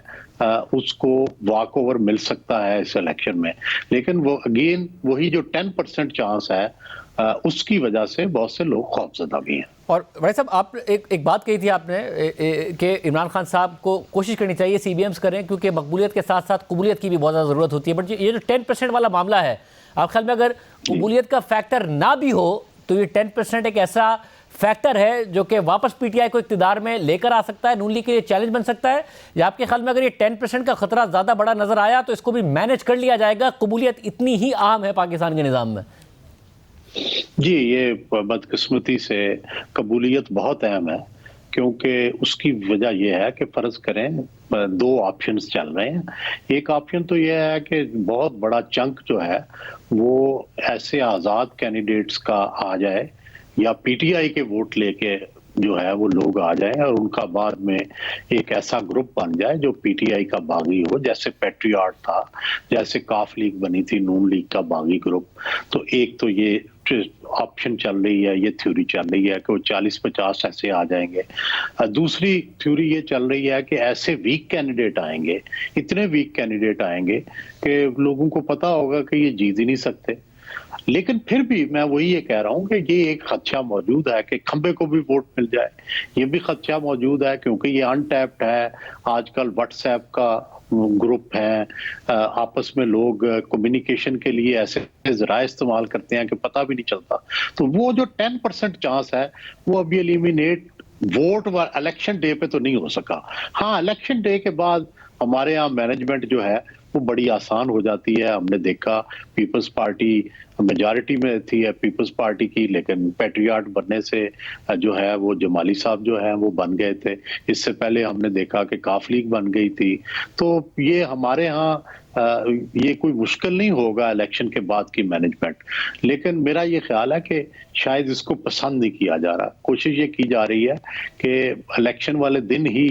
اس کو واک اوور مل سکتا ہے اس الیکشن میں، لیکن وہ اگین وہی جو 10% چانس ہے اس کی وجہ سے بہت سے لوگ خوفزدہ بھی ہیں. اور بھائی صاحب آپ ایک بات کہی تھی آپ نے کہ عمران خان صاحب کو کوشش کرنی چاہیے سی بی ایمز کریں کیونکہ مقبولیت کے ساتھ ساتھ قبولیت کی بھی بہت زیادہ ضرورت ہوتی ہے. بٹ یہ جو 10% والا معاملہ ہے آپ خیال میں اگر قبولیت کا فیکٹر نہ بھی ہو تو یہ 10% ایک ایسا فیکٹر ہے جو کہ واپس پی ٹی آئی کو اقتدار میں لے کر آ سکتا ہے, نون لیگ کے لیے چیلنج بن سکتا ہے, یا آپ کے خیال میں اگر یہ 10% کا خطرہ زیادہ بڑا نظر آیا تو اس کو بھی مینج کر لیا جائے گا, قبولیت اتنی ہی عام ہے پاکستان کے نظام میں؟ جی, یہ بدقسمتی سے قبولیت بہت اہم ہے, کیونکہ اس کی وجہ یہ ہے کہ فرض کریں 2 آپشنز چل رہے ہیں. ایک آپشن تو یہ ہے کہ بہت بڑا چنک جو ہے وہ ایسے آزاد کینڈیڈیٹس کا آ جائے یا پی ٹی آئی کے ووٹ لے کے جو ہے وہ لوگ آ جائیں اور ان کا بعد میں ایک ایسا گروپ بن جائے جو پی ٹی آئی کا باغی ہو, جیسے پیٹریاٹ تھا, جیسے کاف لیگ بنی تھی نون لیگ کا باغی گروپ. تو ایک تو یہ آپشن چل رہی ہے, یہ تھیوری چل رہی ہے کہ وہ 40-50 ایسے آ جائیں گے. دوسری تھیوری یہ چل رہی ہے کہ ایسے ویک کینڈیڈیٹ آئیں گے, اتنے ویک کینڈیڈیٹ آئیں گے کہ لوگوں کو پتا ہوگا کہ یہ جیت ہی نہیں سکتے. لیکن پھر بھی میں وہی یہ کہہ رہا ہوں کہ یہ ایک خدشہ موجود ہے کہ کھمبے کو بھی ووٹ مل جائے, یہ بھی خدشہ موجود ہے کیونکہ یہ ان ٹیپڈ ہے. آج کل واٹس ایپ کا گروپ ہیں, آپس میں لوگ کمیونیکیشن کے لیے ایسے ذرائع استعمال کرتے ہیں کہ پتہ بھی نہیں چلتا. تو وہ جو 10% چانس ہے وہ ابھی ایلیمینیٹ ووٹ و الیکشن ڈے پہ تو نہیں ہو سکا. ہاں, الیکشن ڈے کے بعد ہمارے ہاں مینجمنٹ جو ہے وہ بڑی آسان ہو جاتی ہے. ہم نے دیکھا پیپلز پارٹی میجارٹی میں تھی پیپلز پارٹی کی, لیکن پیٹریاٹ بننے سے جو ہے وہ جمالی صاحب جو ہے وہ بن گئے تھے. اس سے پہلے ہم نے دیکھا کہ کاف لیگ بن گئی تھی. تو یہ ہمارے ہاں یہ کوئی مشکل نہیں ہوگا الیکشن کے بعد کی مینجمنٹ. لیکن میرا یہ خیال ہے کہ شاید اس کو پسند نہیں کیا جا رہا. کوشش یہ کی جا رہی ہے کہ الیکشن والے دن ہی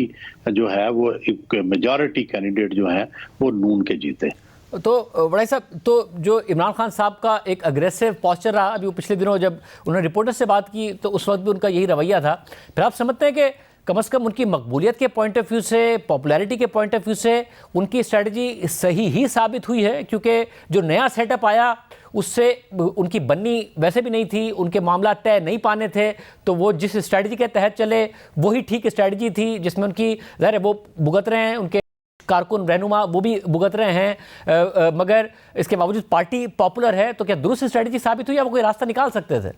جو ہے وہ میجارٹی کینڈیڈیٹ جو ہیں وہ نون کے جیتے. تو بڑائی صاحب, تو جو عمران خان صاحب کا ایک اگریسو پوسچر رہا, ابھی وہ پچھلے دنوں جب انہوں نے رپورٹر سے بات کی تو اس وقت بھی ان کا یہی رویہ تھا, پھر آپ سمجھتے ہیں کہ کم از کم ان کی مقبولیت کے پوائنٹ آف ویو سے, پاپولیرٹی کے پوائنٹ آف ویو سے ان کی اسٹریٹجی صحیح ہی ثابت ہوئی ہے؟ کیونکہ جو نیا سیٹ اپ آیا اس سے ان کی بننی ویسے بھی نہیں تھی, ان کے معاملات طے نہیں پانے تھے, تو وہ جس اسٹریٹجی کے تحت چلے وہی ٹھیک اسٹریٹجی تھی جس میں ان کی ظاہر ہے وہ بھگت رہے ہیں, ان کے کارکن رہنما وہ بھی بھگت رہے ہیں, مگر اس کے باوجود پارٹی پاپولر ہے. تو کیا درست اسٹریٹجی ثابت ہوئی یا وہ کوئی راستہ نکال سکتے تھے؟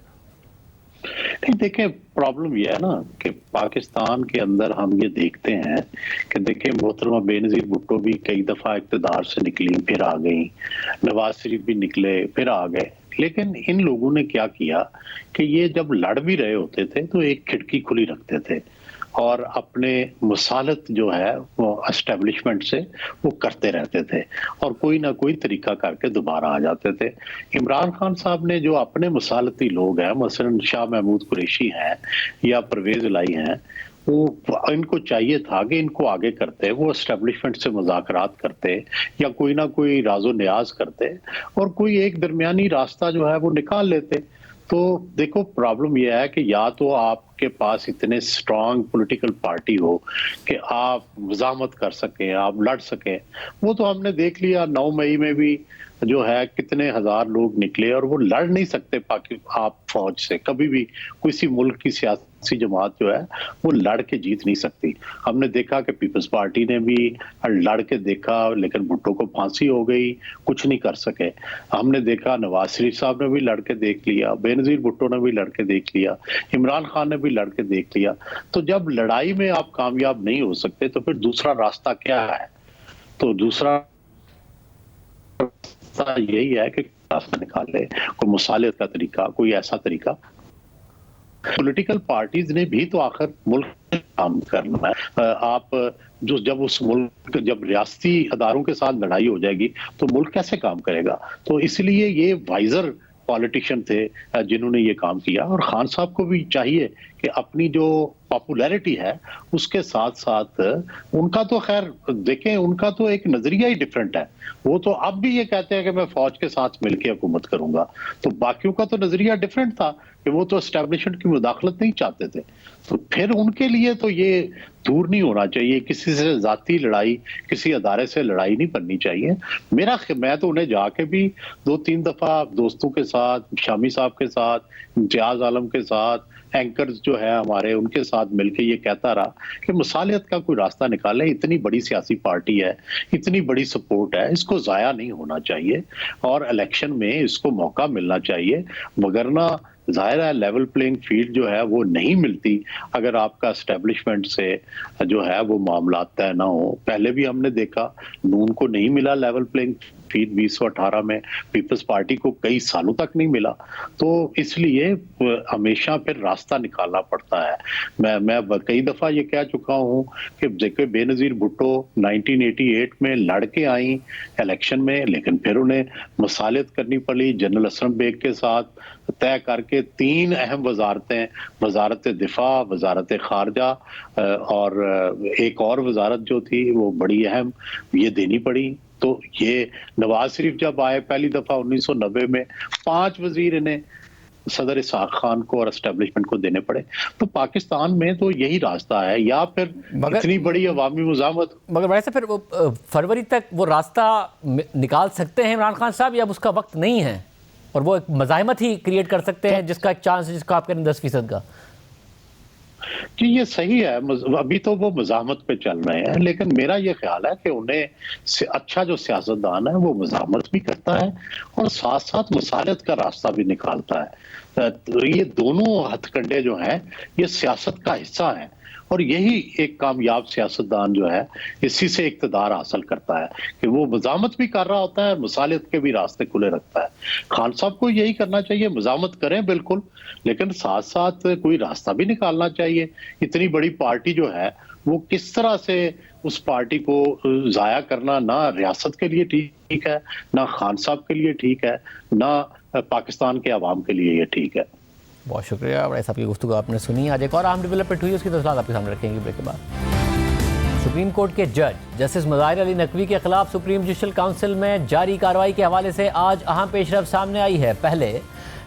نہیں, دیکھیں پرابلم یہ ہے نا کہ پاکستان کے اندر ہم یہ دیکھتے ہیں کہ دیکھیں محترمہ بے نظیر بھٹو بھی کئی دفعہ اقتدار سے نکلی, پھر آ گئیں, نواز شریف بھی نکلے پھر آ گئے. لیکن ان لوگوں نے کیا کیا کہ یہ جب لڑ بھی رہے ہوتے تھے تو ایک کھڑکی کھلی رکھتے تھے اور اپنے مصالحت جو ہے وہ اسٹیبلشمنٹ سے وہ کرتے رہتے تھے اور کوئی نہ کوئی طریقہ کر کے دوبارہ آ جاتے تھے. عمران خان صاحب نے جو اپنے مصالحتی لوگ ہیں, مثلا شاہ محمود قریشی ہیں یا پرویز الہی ہیں, وہ ان کو چاہیے تھا کہ ان کو آگے کرتے, وہ اسٹیبلشمنٹ سے مذاکرات کرتے یا کوئی نہ کوئی راز و نیاز کرتے اور کوئی ایک درمیانی راستہ جو ہے وہ نکال لیتے. تو دیکھو پرابلم یہ ہے کہ یا تو آپ کے پاس اتنے سٹرانگ پولیٹیکل پارٹی ہو کہ آپ مزاحمت کر سکیں, آپ لڑ سکیں. وہ تو ہم نے دیکھ لیا 9 مئی میں بھی جو ہے کتنے ہزار لوگ نکلے اور وہ لڑ نہیں سکتے آپ فوج سے کبھی بھی. کسی ملک کی سیاسی جماعت جو ہے وہ لڑ کے جیت نہیں سکتی. ہم نے دیکھا کہ پیپلز پارٹی نے بھی لڑ کے دیکھا لیکن بھٹو کو پھانسی ہو گئی, کچھ نہیں کر سکے. ہم نے دیکھا نواز شریف صاحب نے بھی لڑ کے دیکھ لیا, بے نظیر بھٹو نے بھی لڑ کے دیکھ لیا, عمران خان نے بھی لڑ کے دیکھ لیا. تو جب لڑائی میں آپ کامیاب نہیں ہو سکتے تو پھر دوسرا راستہ کیا ہے؟ تو دوسرا یہی ہے کہ راستہ نکالے, کوئی مصالحت کا طریقہ, کوئی ایسا طریقہ. پولیٹیکل پارٹیز نے بھی تو آخر ملک میں کام کرنا ہے. آپ جو جب اس ملک جب ریاستی اداروں کے ساتھ لڑائی ہو جائے گی تو ملک کیسے کام کرے گا؟ تو اس لیے یہ وائزر پالیٹیشین تھے جنہوں نے یہ کام کیا. اور خان صاحب کو بھی چاہیے کہ اپنی جو پاپولیرٹی ہے اس کے ساتھ ساتھ ان کا تو خیر دیکھیں ان کا تو ایک نظریہ ہی ڈیفرنٹ ہے. وہ تو اب بھی یہ کہتے ہیں کہ میں فوج کے ساتھ مل کے حکومت کروں گا, تو باقیوں کا تو نظریہ ڈیفرنٹ تھا کہ وہ تو اسٹیبلشمنٹ کی مداخلت نہیں چاہتے تھے. تو پھر ان کے لیے تو یہ دور نہیں ہونا چاہیے، کسی سے ذاتی لڑائی، کسی ادارے سے لڑائی نہیں کرنی چاہیے. میں تو انہیں جا کے بھی 2-3 دفعہ دوستوں کے ساتھ، شامی صاحب کے ساتھ، امتیاز عالم کے ساتھ، اینکرز جو ہے ہمارے، ان کے ساتھ مل کے یہ کہتا رہا کہ مصالحت کا کوئی راستہ نکالیں. اتنی بڑی سیاسی پارٹی ہے، اتنی بڑی سپورٹ ہے، اس کو ضائع نہیں ہونا چاہیے اور الیکشن میں اس کو موقع ملنا چاہیے. مگرنہ ظاہر ہے لیول پلینگ فیلڈ جو ہے وہ نہیں ملتی اگر آپ کا اسٹیبلشمنٹ سے جو ہے وہ معاملات طے نہ ہو. پہلے بھی ہم نے دیکھا نون کو نہیں ملا لیول پلینگ فیلڈ 2018 میں، پیپلز پارٹی کو کئی سالوں تک نہیں ملا. تو اس لیے ہمیشہ پھر راستہ نکالنا پڑتا ہے. میں کئی دفعہ یہ کہہ چکا ہوں کہ دیکھیں بے نظیر بھٹو 1988 میں لڑ کے آئیں الیکشن میں، لیکن پھر انہیں مصالحت کرنی پڑی جنرل اسلم بیگ کے ساتھ، طے کر کے 3 اہم وزارتیں، وزارت دفاع، وزارت خارجہ اور ایک اور وزارت جو تھی وہ بڑی اہم، یہ دینی پڑی. تو یہ نواز شریف جب آئے پہلی دفعہ 1990 میں 5 وزیر انہیں صدر اسحاق خان کو اور اسٹیبلشمنٹ کو دینے پڑے. تو پاکستان میں تو یہی راستہ ہے، یا پھر اتنی بڑی عوامی مزاحمت. مگر ویسے پھر وہ فروری تک وہ راستہ نکال سکتے ہیں عمران خان صاحب، یا اب اس کا وقت نہیں ہے اور وہ ایک مزاحمت ہی کریٹ کر سکتے ہیں جس کا ایک چانس ہے، جس کا آپ کہہ رہے ہیں 10% کا؟ جی یہ صحیح ہے، ابھی تو وہ مزاحمت پہ چل رہے ہیں، لیکن میرا یہ خیال ہے کہ انہیں اچھا جو سیاستدان ہے وہ مزاحمت بھی کرتا ہے اور ساتھ ساتھ مصالحت کا راستہ بھی نکالتا ہے. یہ دونوں ہتھ کنڈے جو ہیں یہ سیاست کا حصہ ہیں، اور یہی ایک کامیاب سیاستدان جو ہے اسی سے اقتدار حاصل کرتا ہے کہ وہ مزاحمت بھی کر رہا ہوتا ہے، مصالحت کے بھی راستے کھلے رکھتا ہے. خان صاحب کو یہی کرنا چاہیے، مزاحمت کریں بالکل، لیکن ساتھ ساتھ کوئی راستہ بھی نکالنا چاہیے. اتنی بڑی پارٹی جو ہے وہ کس طرح سے اس پارٹی کو ضائع کرنا نہ ریاست کے لیے ٹھیک ہے، نہ خان صاحب کے لیے ٹھیک ہے، نہ پاکستان کے عوام کے لیے یہ ٹھیک ہے. بہت شکریہ بڑے صاحب کی گفتگو آپ نے سنی. آج ایک اور اہم ڈیولپمنٹ ہوئی، اس کی تفصیلات آپ کے سامنے رکھیں گے بریک کے بعد. سپریم کورٹ کے جج جسٹس مظاہر علی نقوی کے خلاف سپریم جوڈیشل کونسل میں جاری کارروائی کے حوالے سے آج اہم پیش رفت سامنے آئی ہے. پہلے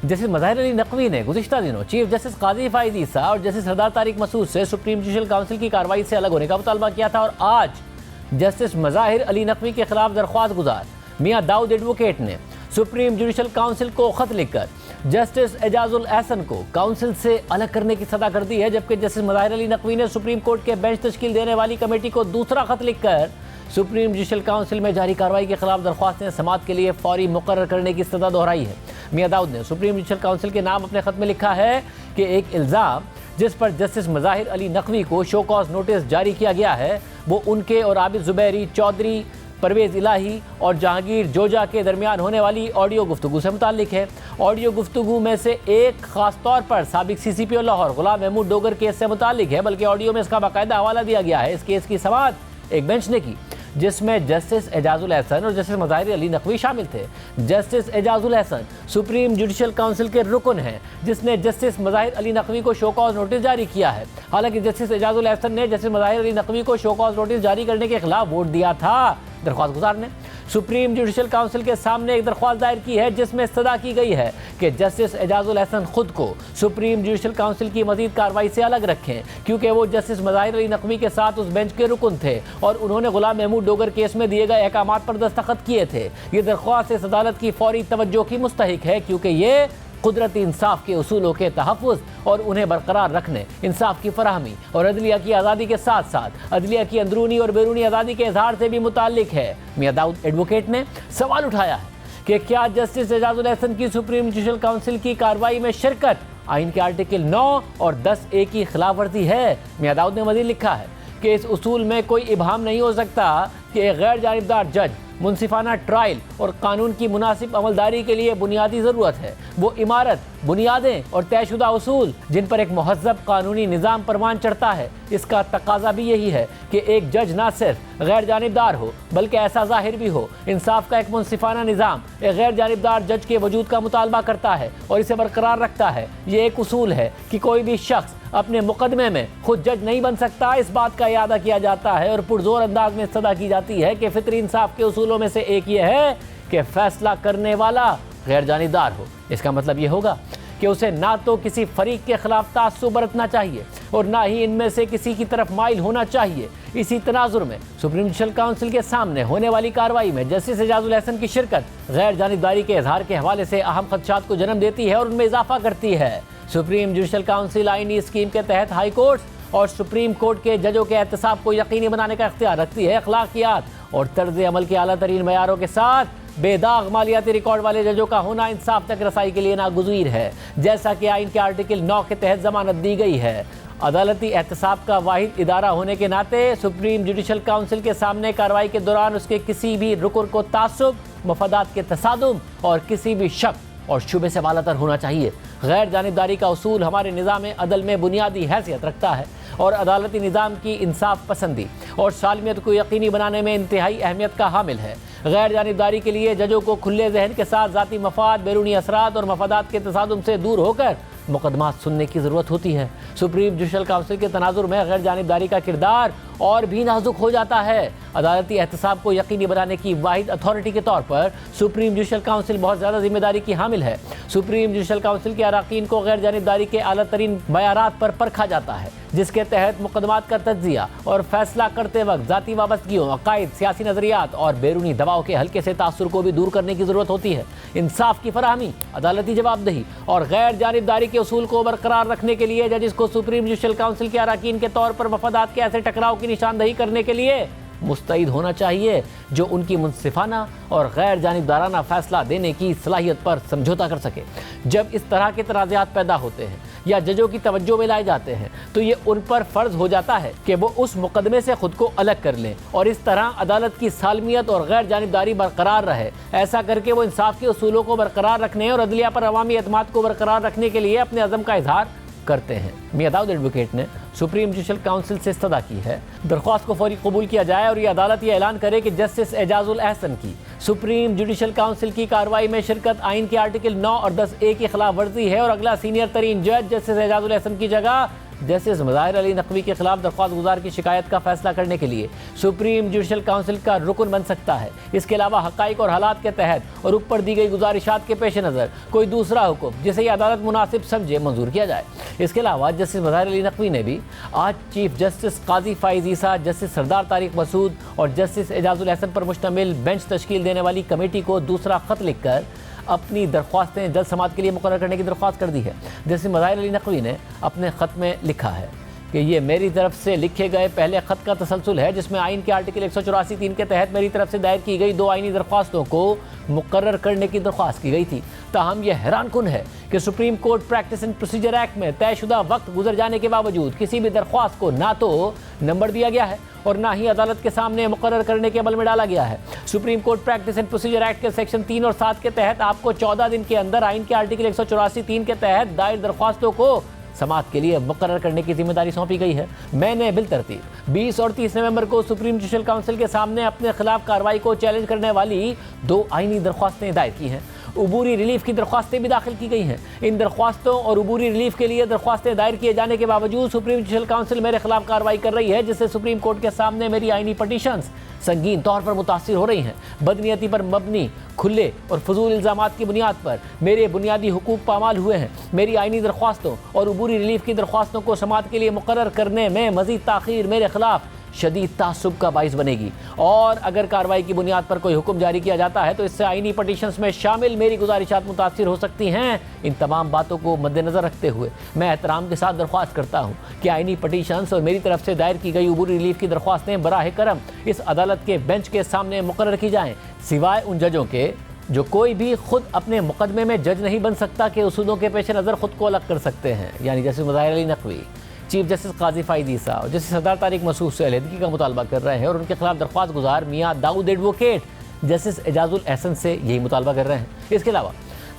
جسٹس مظاہر علی نقوی نے گزشتہ دنوں چیف جسٹس قاضی فائز عیسیٰ اور جسٹس سردار طارق مسعود سے سپریم جوڈیشل کونسل کی کارروائی سے الگ ہونے کا مطالبہ کیا تھا، اور آج جسٹس مظاہر علی نقوی کے خلاف درخواست گزار میاں داؤد ایڈوکیٹ نے سپریم جوڈیشل کونسل کو خط لکھ کر جسٹس اعجاز الاحسن کو کونسل سے الگ کرنے کی صدا کر دی ہے، جبکہ جسٹس مظاہر علی نقوی نے سپریم کورٹ کے بینچ تشکیل دینے والی کمیٹی کو دوسرا خط لکھ کر سپریم جوڈیشل کونسل میں جاری کارروائی کے خلاف درخواستیں سماعت کے لیے فوری مقرر کرنے کی صدا دہرائی ہے. میاں داؤد نے سپریم جوڈیشل کونسل کے نام اپنے خط میں لکھا ہے کہ ایک الزام جس پر جسٹس مظاہر علی نقوی کو شو کاز نوٹس جاری کیا گیا ہے وہ ان کے اور عابد زبیری، چودھری پرویز الہی اور جہانگیر جوجا کے درمیان ہونے والی آڈیو گفتگو سے متعلق ہے. آڈیو گفتگو میں سے ایک خاص طور پر سابق سی سی پی او لاہور غلام محمود ڈوگر کیس سے متعلق ہے، بلکہ آڈیو میں اس کا باقاعدہ حوالہ دیا گیا ہے. اس کیس کی سماعت ایک بینچ نے کی جس میں جسٹس اعجاز الاحسن اور جسٹس مظاہر علی نقوی شامل تھے. Justice Ijaz ul Ahsan supreme judicial council کے رکن ہیں جس نے جسٹس مظاہر علی نقوی کو شو کاز نوٹس جاری کیا ہے. حالانکہ جسٹس اعجاز الاحسن نے جسٹس مظاہر علی نقوی کو شو کاز نوٹس جاری کرنے کے خلاف ووٹ دیا تھا. درخواست گزار نے سپریم جوڈیشل کونسل کے سامنے ایک درخواست دائر کی ہے جس میں استدعا کی گئی ہے کہ جسٹس اعجاز الاحسن خود کو سپریم جوڈیشل کونسل کی مزید کارروائی سے الگ رکھیں، کیونکہ وہ جسٹس مظاہر علی نقوی کے ساتھ اس بینچ کے رکن تھے اور انہوں نے غلام محمود ڈوگر کیس میں دیے گئے احکامات پر دستخط کیے تھے. یہ درخواست اس عدالت کی فوری توجہ کی مستحق ہے، کیونکہ یہ قدرتی انصاف کے اصولوں کے تحفظ اور انہیں برقرار رکھنے، انصاف کی فراہمی اور عدلیہ کی آزادی کے ساتھ ساتھ عدلیہ کی اندرونی اور بیرونی آزادی کے اظہار سے بھی متعلق ہے. میاں داؤد ایڈوکیٹ نے سوال اٹھایا ہے کہ کیا جسٹس اعجاز الاحسن کی سپریم جوڈیشل کونسل کی کارروائی میں شرکت آئین کے آرٹیکل 9 اور 10A کی خلاف ورزی ہے. میاں داؤد نے مزید لکھا ہے کہ اس اصول میں کوئی ابہام نہیں ہو سکتا کہ ایک غیر جانبدار جج منصفانہ ٹرائل اور قانون کی مناسب عملداری کے لیے بنیادی ضرورت ہے. وہ عمارت، بنیادیں اور طے شدہ اصول جن پر ایک مہذب قانونی نظام پروان چڑھتا ہے، اس کا تقاضا بھی یہی ہے کہ ایک جج نہ صرف غیر جانبدار ہو بلکہ ایسا ظاہر بھی ہو. انصاف کا ایک منصفانہ نظام ایک غیر جانبدار جج کے وجود کا مطالبہ کرتا ہے اور اسے برقرار رکھتا ہے. یہ ایک اصول ہے کہ کوئی بھی شخص اپنے مقدمے میں خود جج نہیں بن سکتا. اس بات کا اعادہ کیا جاتا ہے اور پرزور انداز میں استدعا کی جاتی ہے کہ فطری انصاف کے اصولوں میں سے ایک یہ ہے کہ فیصلہ کرنے والا غیر جانبدار ہو. اس کا مطلب یہ ہوگا کہ اسے نہ تو کسی فریق کے خلاف تعصب برتنا چاہیے اور نہ ہی ان میں سے کسی کی طرف مائل ہونا چاہیے۔ اسی تناظر میں سپریم جوڈیشل کونسل کے سامنے ہونے والی کارروائی میں جسٹس اعجاز الحسن کی شرکت غیر جانبداری کے اظہار کے حوالے سے اہم خدشات کو جنم دیتی ہے اور ان میں اضافہ کرتی ہے۔ سپریم جوڈیشل کونسل آئینی اسکیم کے تحت ہائی کورٹس اور سپریم کورٹ کے ججوں کے احتساب کو یقینی بنانے کا اختیار رکھتی ہے۔ اخلاقیات اور طرز عمل کے اعلیٰ ترین معیاروں کے ساتھ بے داغ مالیاتی ریکارڈ والے ججوں کا ہونا انصاف تک رسائی کے لیے ناگزیر ہے، جیسا کہ آئین کے آرٹیکل 9 کے تحت ضمانت دی گئی ہے۔ عدالتی احتساب کا واحد ادارہ ہونے کے ناطے سپریم جوڈیشل کونسل کے سامنے کارروائی کے دوران اس کے کسی بھی رکن کو تعصب، مفادات کے تصادم اور کسی بھی شک اور شبہ سے بالاتر ہونا چاہیے۔ غیر جانبداری کا اصول ہمارے نظام عدل میں بنیادی حیثیت رکھتا ہے اور عدالتی نظام کی انصاف پسندی اور سالمیت کو یقینی بنانے میں انتہائی اہمیت کا حامل ہے۔ غیر جانبداری کے لیے ججوں کو کھلے ذہن کے ساتھ ذاتی مفاد، بیرونی اثرات اور مفادات کے تصادم سے دور ہو کر مقدمات سننے کی ضرورت ہوتی ہے۔ سپریم جوڈیشل کونسل کے تناظر میں غیر جانبداری کا کردار اور بھی نازک ہو جاتا ہے۔ عدالتی احتساب کو یقینی بنانے کی واحد اتھارٹی کے طور پر سپریم جوڈیشل کونسل بہت زیادہ ذمہ داری کی حامل ہے۔ سپریم جوڈیشل کونسل کے اراکین کو غیر جانبداری کے اعلیٰ ترین معیارات پر پرکھا جاتا ہے، جس کے تحت مقدمات کا تجزیہ اور فیصلہ کرتے وقت ذاتی وابستگیوں، عقائد، سیاسی نظریات اور بیرونی دباؤ کے ہلکے سے تاثر کو بھی دور کرنے کی ضرورت ہوتی ہے۔ انصاف کی فراہمی، عدالتی جواب دہی اور غیر جانبداری کے اصول کو برقرار رکھنے کے لیے ججز کو سپریم جوڈیشل کونسل کے اراکین کے طور پر مفادات کے ایسے ٹکراؤ کی نشاندہی کرنے کے لیے مستعد ہونا چاہیے جو ان کی منصفانہ اور غیر جانبدارانہ فیصلہ دینے کی صلاحیت پر سمجھوتا کر سکے۔ جب اس طرح کے تنازعات پیدا ہوتے ہیں یا ججوں کی توجہ میں لائے جاتے ہیں تو یہ ان پر فرض ہو جاتا ہے کہ وہ اس مقدمے سے خود کو الگ کر لیں اور اس طرح عدالت کی سالمیت اور غیر جانبداری برقرار رہے۔ ایسا کر کے وہ انصاف کے اصولوں کو برقرار رکھنے اور عدلیہ پر عوامی اعتماد کو برقرار رکھنے کے لیے اپنے عزم کا اظہار کرتے ہیں۔ میاں داؤد ایڈوکیٹ نے سپریم جوڈیشل کونسل سے استدعا کی ہے درخواست کو فوری قبول کیا جائے اور یہ عدالت یہ اعلان کرے کہ جسٹس اعجاز الحسن کی سپریم جوڈیشل کونسل کی کارروائی میں شرکت آئین کے آرٹیکل 9 اور 10A کی خلاف ورزی ہے اور اگلا سینئر ترین جج جسٹس اعجاز الحسن کی جگہ جسٹس مظاہر علی نقوی کے خلاف درخواست گزار کی شکایت کا فیصلہ کرنے کے لیے سپریم جوڈیشل کونسل کا رکن بن سکتا ہے۔ اس کے علاوہ حقائق اور حالات کے تحت اور اوپر دی گئی گزارشات کے پیش نظر کوئی دوسرا حکم جسے یہ عدالت مناسب سمجھے منظور کیا جائے۔ اس کے علاوہ جسٹس مظاہر علی نقوی نے بھی آج چیف جسٹس قاضی فائز عیسیٰ، جسٹس سردار طارق مسعود اور جسٹس اعجاز الحسن پر مشتمل بینچ تشکیل دینے والی کمیٹی کو دوسرا خط لکھ کر اپنی درخواستیں جلد سماعت کے لیے مقرر کرنے کی درخواست کر دی ہے۔ جسٹس مظاہر علی نقوی نے اپنے خط میں لکھا ہے کہ یہ میری طرف سے لکھے گئے پہلے خط کا تسلسل ہے جس میں آئین کے آرٹیکل 184(3) کے تحت میری طرف سے دائر کی گئی 2 آئینی درخواستوں کو مقرر کرنے کی درخواست کی گئی تھی۔ تاہم یہ حیران کن ہے کہ supreme court practice and procedure act میں طے شدہ وقت گزر جانے کے باوجود کسی بھی درخواست کو نہ تو نمبر دیا گیا ہے اور نہ ہی عدالت کے سامنے مقرر کرنے کے عمل میں ڈالا گیا ہے۔ Supreme court practice and procedure act کے سیکشن 3 اور 7 کے تحت آپ کو 14 دن کے اندر آئین کے آرٹیکل 184(3) کے تحت دائر درخواستوں کو سماعت کے لیے مقرر کرنے کی ذمہ داری سونپی گئی ہے۔ میں نے بالترتیب 20 اور 30 نومبر کو سپریم جوڈیشل کونسل کے سامنے اپنے خلاف کارروائی کو چیلنج کرنے والی 2 آئینی درخواستیں دائر کی ہیں۔ عبوری ریلیف کی درخواستیں بھی داخل کی گئی ہیں۔ ان درخواستوں اور عبوری ریلیف کے لیے درخواستیں دائر کیے جانے کے باوجود سپریم جوڈیشل کونسل میرے خلاف کارروائی کر رہی ہے، جس سے سپریم کورٹ کے سامنے میری آئینی پٹیشنز سنگین طور پر متاثر ہو رہی ہیں۔ بدنیتی پر مبنی کھلے اور فضول الزامات کی بنیاد پر میرے بنیادی حقوق پامال ہوئے ہیں۔ میری آئینی درخواستوں اور عبوری ریلیف کی درخواستوں کو سماعت کے لیے مقرر کرنے میں مزید تاخیر میرے خلاف شدید تعصب کا باعث بنے گی، اور اگر کارروائی کی بنیاد پر کوئی حکم جاری کیا جاتا ہے تو اس سے آئینی پٹیشنز میں شامل میری گزارشات متاثر ہو سکتی ہیں۔ ان تمام باتوں کو مد نظر رکھتے ہوئے میں احترام کے ساتھ درخواست کرتا ہوں کہ آئینی پٹیشنز اور میری طرف سے دائر کی گئی عبوری ریلیف کی درخواستیں براہ کرم اس عدالت کے بینچ کے سامنے مقرر کی جائیں، سوائے ان ججوں کے جو کوئی بھی خود اپنے مقدمے میں جج نہیں بن سکتا کہ اصولوں کے پیش نظر خود کو الگ کر سکتے ہیں، یعنی جیسے مظاہر علی نقوی، چیف جسٹس قاضی فائز عیسیٰ اور جسٹس سردار طارق مسعود سے علیحدگی کا مطالبہ کر رہے ہیں اور ان کے خلاف درخواست گزار میاں داؤد ایڈوکیٹ جسٹس اعجاز الحسن سے یہی مطالبہ کر رہے ہیں۔ اس کے علاوہ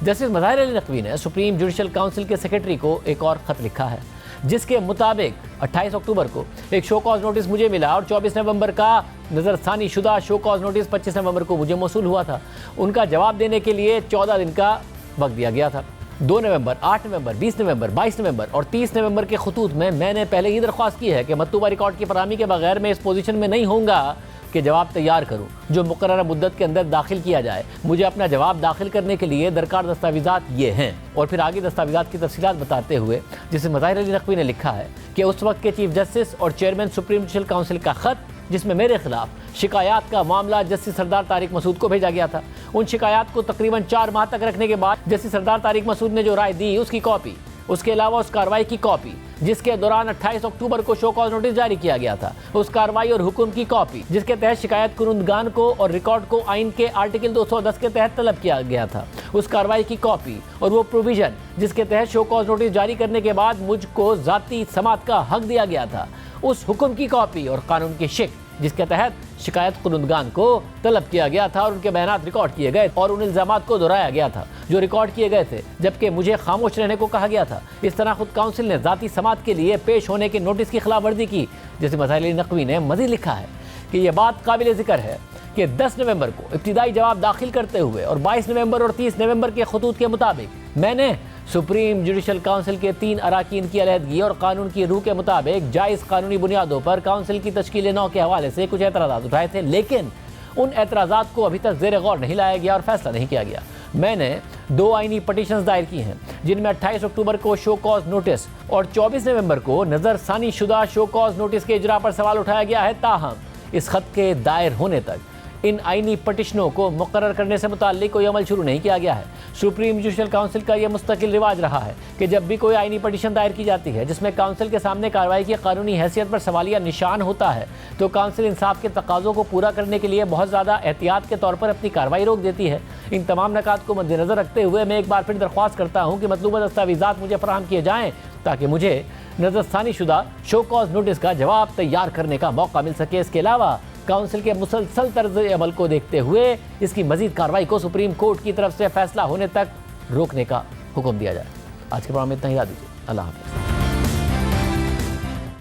جسٹس مظاہر علی نقوی نے سپریم جوڈیشل کونسل کے سیکریٹری کو ایک اور خط لکھا ہے جس کے مطابق 28 اکتوبر کو ایک شو کاز نوٹس مجھے ملا اور 24 نومبر کا نظر ثانی شدہ شو کاز نوٹس 25 نومبر کو مجھے موصول ہوا تھا۔ ان کا جواب دینے کے لیے 14 دن کا وقت دیا گیا تھا۔ 2 نومبر، 8 نومبر، 20 نومبر، 22 نومبر اور 30 نومبر کے خطوط میں نے پہلے ہی درخواست کی ہے کہ مطلوبہ ریکارڈ کی فراہمی کے بغیر میں اس پوزیشن میں نہیں ہوں گا کہ جواب تیار کروں جو مقررہ مدت کے اندر داخل کیا جائے. مجھے اپنا جواب داخل کرنے کے لیے درکار دستاویزات یہ ہیں. اور پھر آگے دستاویزات کی تفصیلات بتاتے ہوئے جسے مظاہر علی نقوی نے لکھا ہے کہ اس وقت کے چیف جسٹس اور چیئرمین سپریم جوڈیشل کونسل کا خط جس میں میرے خلاف شکایات کا معاملہ جسٹس سردار طارق مسعود کو بھیجا گیا تھا. ان شکایات کو تقریباً 4 ماہ تک رکھنے کے بعد جسٹس سردار طارق مسعود نے جو رائے دی اس کی کاپی، اس کے علاوہ اس کارروائی کی کاپی جس کے دوران 28 اکتوبر کو شو کاز نوٹس جاری کیا گیا تھا، اس کارروائی اور حکم کی کاپی جس کے تحت شکایت کنندگان کو اور ریکارڈ کو آئین کے آرٹیکل 210 کے تحت طلب کیا گیا تھا، اس کارروائی کی کاپی اور وہ پروویژن جس کے تحت شو کاز نوٹس جاری کرنے کے بعد مجھ کو ذاتی سماعت کا حق دیا گیا تھا، اس حکم کی کاپی اور قانون کی شق جس کے تحت شکایت کنندگان کو طلب کیا گیا تھا اور ان کے بیانات ریکارڈ کیے گئے اور ان الزامات کو دہرایا گیا تھا جو ریکارڈ کیے گئے تھے جبکہ مجھے خاموش رہنے کو کہا گیا تھا. اس طرح خود کونسل نے ذاتی سماعت کے لیے پیش ہونے کے نوٹس کی خلاف ورزی کی. جیسے مظاہر علی نقوی نے مزید لکھا ہے کہ یہ بات قابل ذکر ہے کہ 10 نومبر کو ابتدائی جواب داخل کرتے ہوئے اور 22 نومبر اور 30 نومبر کے خطوط کے مطابق میں نے سپریم جوڈیشل کونسل کے 3 اراکین کی علیحدگی اور قانون کی روح کے مطابق جائز قانونی بنیادوں پر کونسل کی تشکیل نو کے حوالے سے کچھ اعتراضات اٹھائے تھے، لیکن ان اعتراضات کو ابھی تک زیر غور نہیں لایا گیا اور فیصلہ نہیں کیا گیا. میں نے 2 آئینی پٹیشنز دائر کی ہیں جن میں 28 اکتوبر کو شو کاز نوٹس اور 24 نومبر کو نظر ثانی شدہ شو کاز نوٹس کے اجرا پر سوال اٹھایا گیا ہے. تاہم اس خط کے دائر ہونے تک ان آئینی پٹیشنوں کو مقرر کرنے سے متعلق کوئی عمل شروع نہیں کیا گیا ہے. سپریم جوڈیشل کونسل کا یہ مستقل رواج رہا ہے کہ جب بھی کوئی آئینی پٹیشن دائر کی جاتی ہے جس میں کونسل کے سامنے کارروائی کی قانونی حیثیت پر سوالیہ نشان ہوتا ہے تو کونسل انصاف کے تقاضوں کو پورا کرنے کے لیے بہت زیادہ احتیاط کے طور پر اپنی کارروائی روک دیتی ہے. ان تمام نکات کو مد نظر رکھتے ہوئے میں ایک بار پھر درخواست کرتا ہوں کہ مطلوبہ دستاویزات مجھے فراہم کیے جائیں تاکہ مجھے نظر ثانی شدہ شو کاز نوٹس کا جواب تیار کرنے کا موقع مل سکے. اس کے علاوہ کونسل کے مسلسل طرز عمل کو دیکھتے ہوئے اس کی مزید کارروائی کو سپریم کورٹ کی طرف سے فیصلہ ہونے تک روکنے کا حکم دیا جائے. آج کے پروگرام میں اتنا ہی. یاد دیجیے. اللہ حافظ.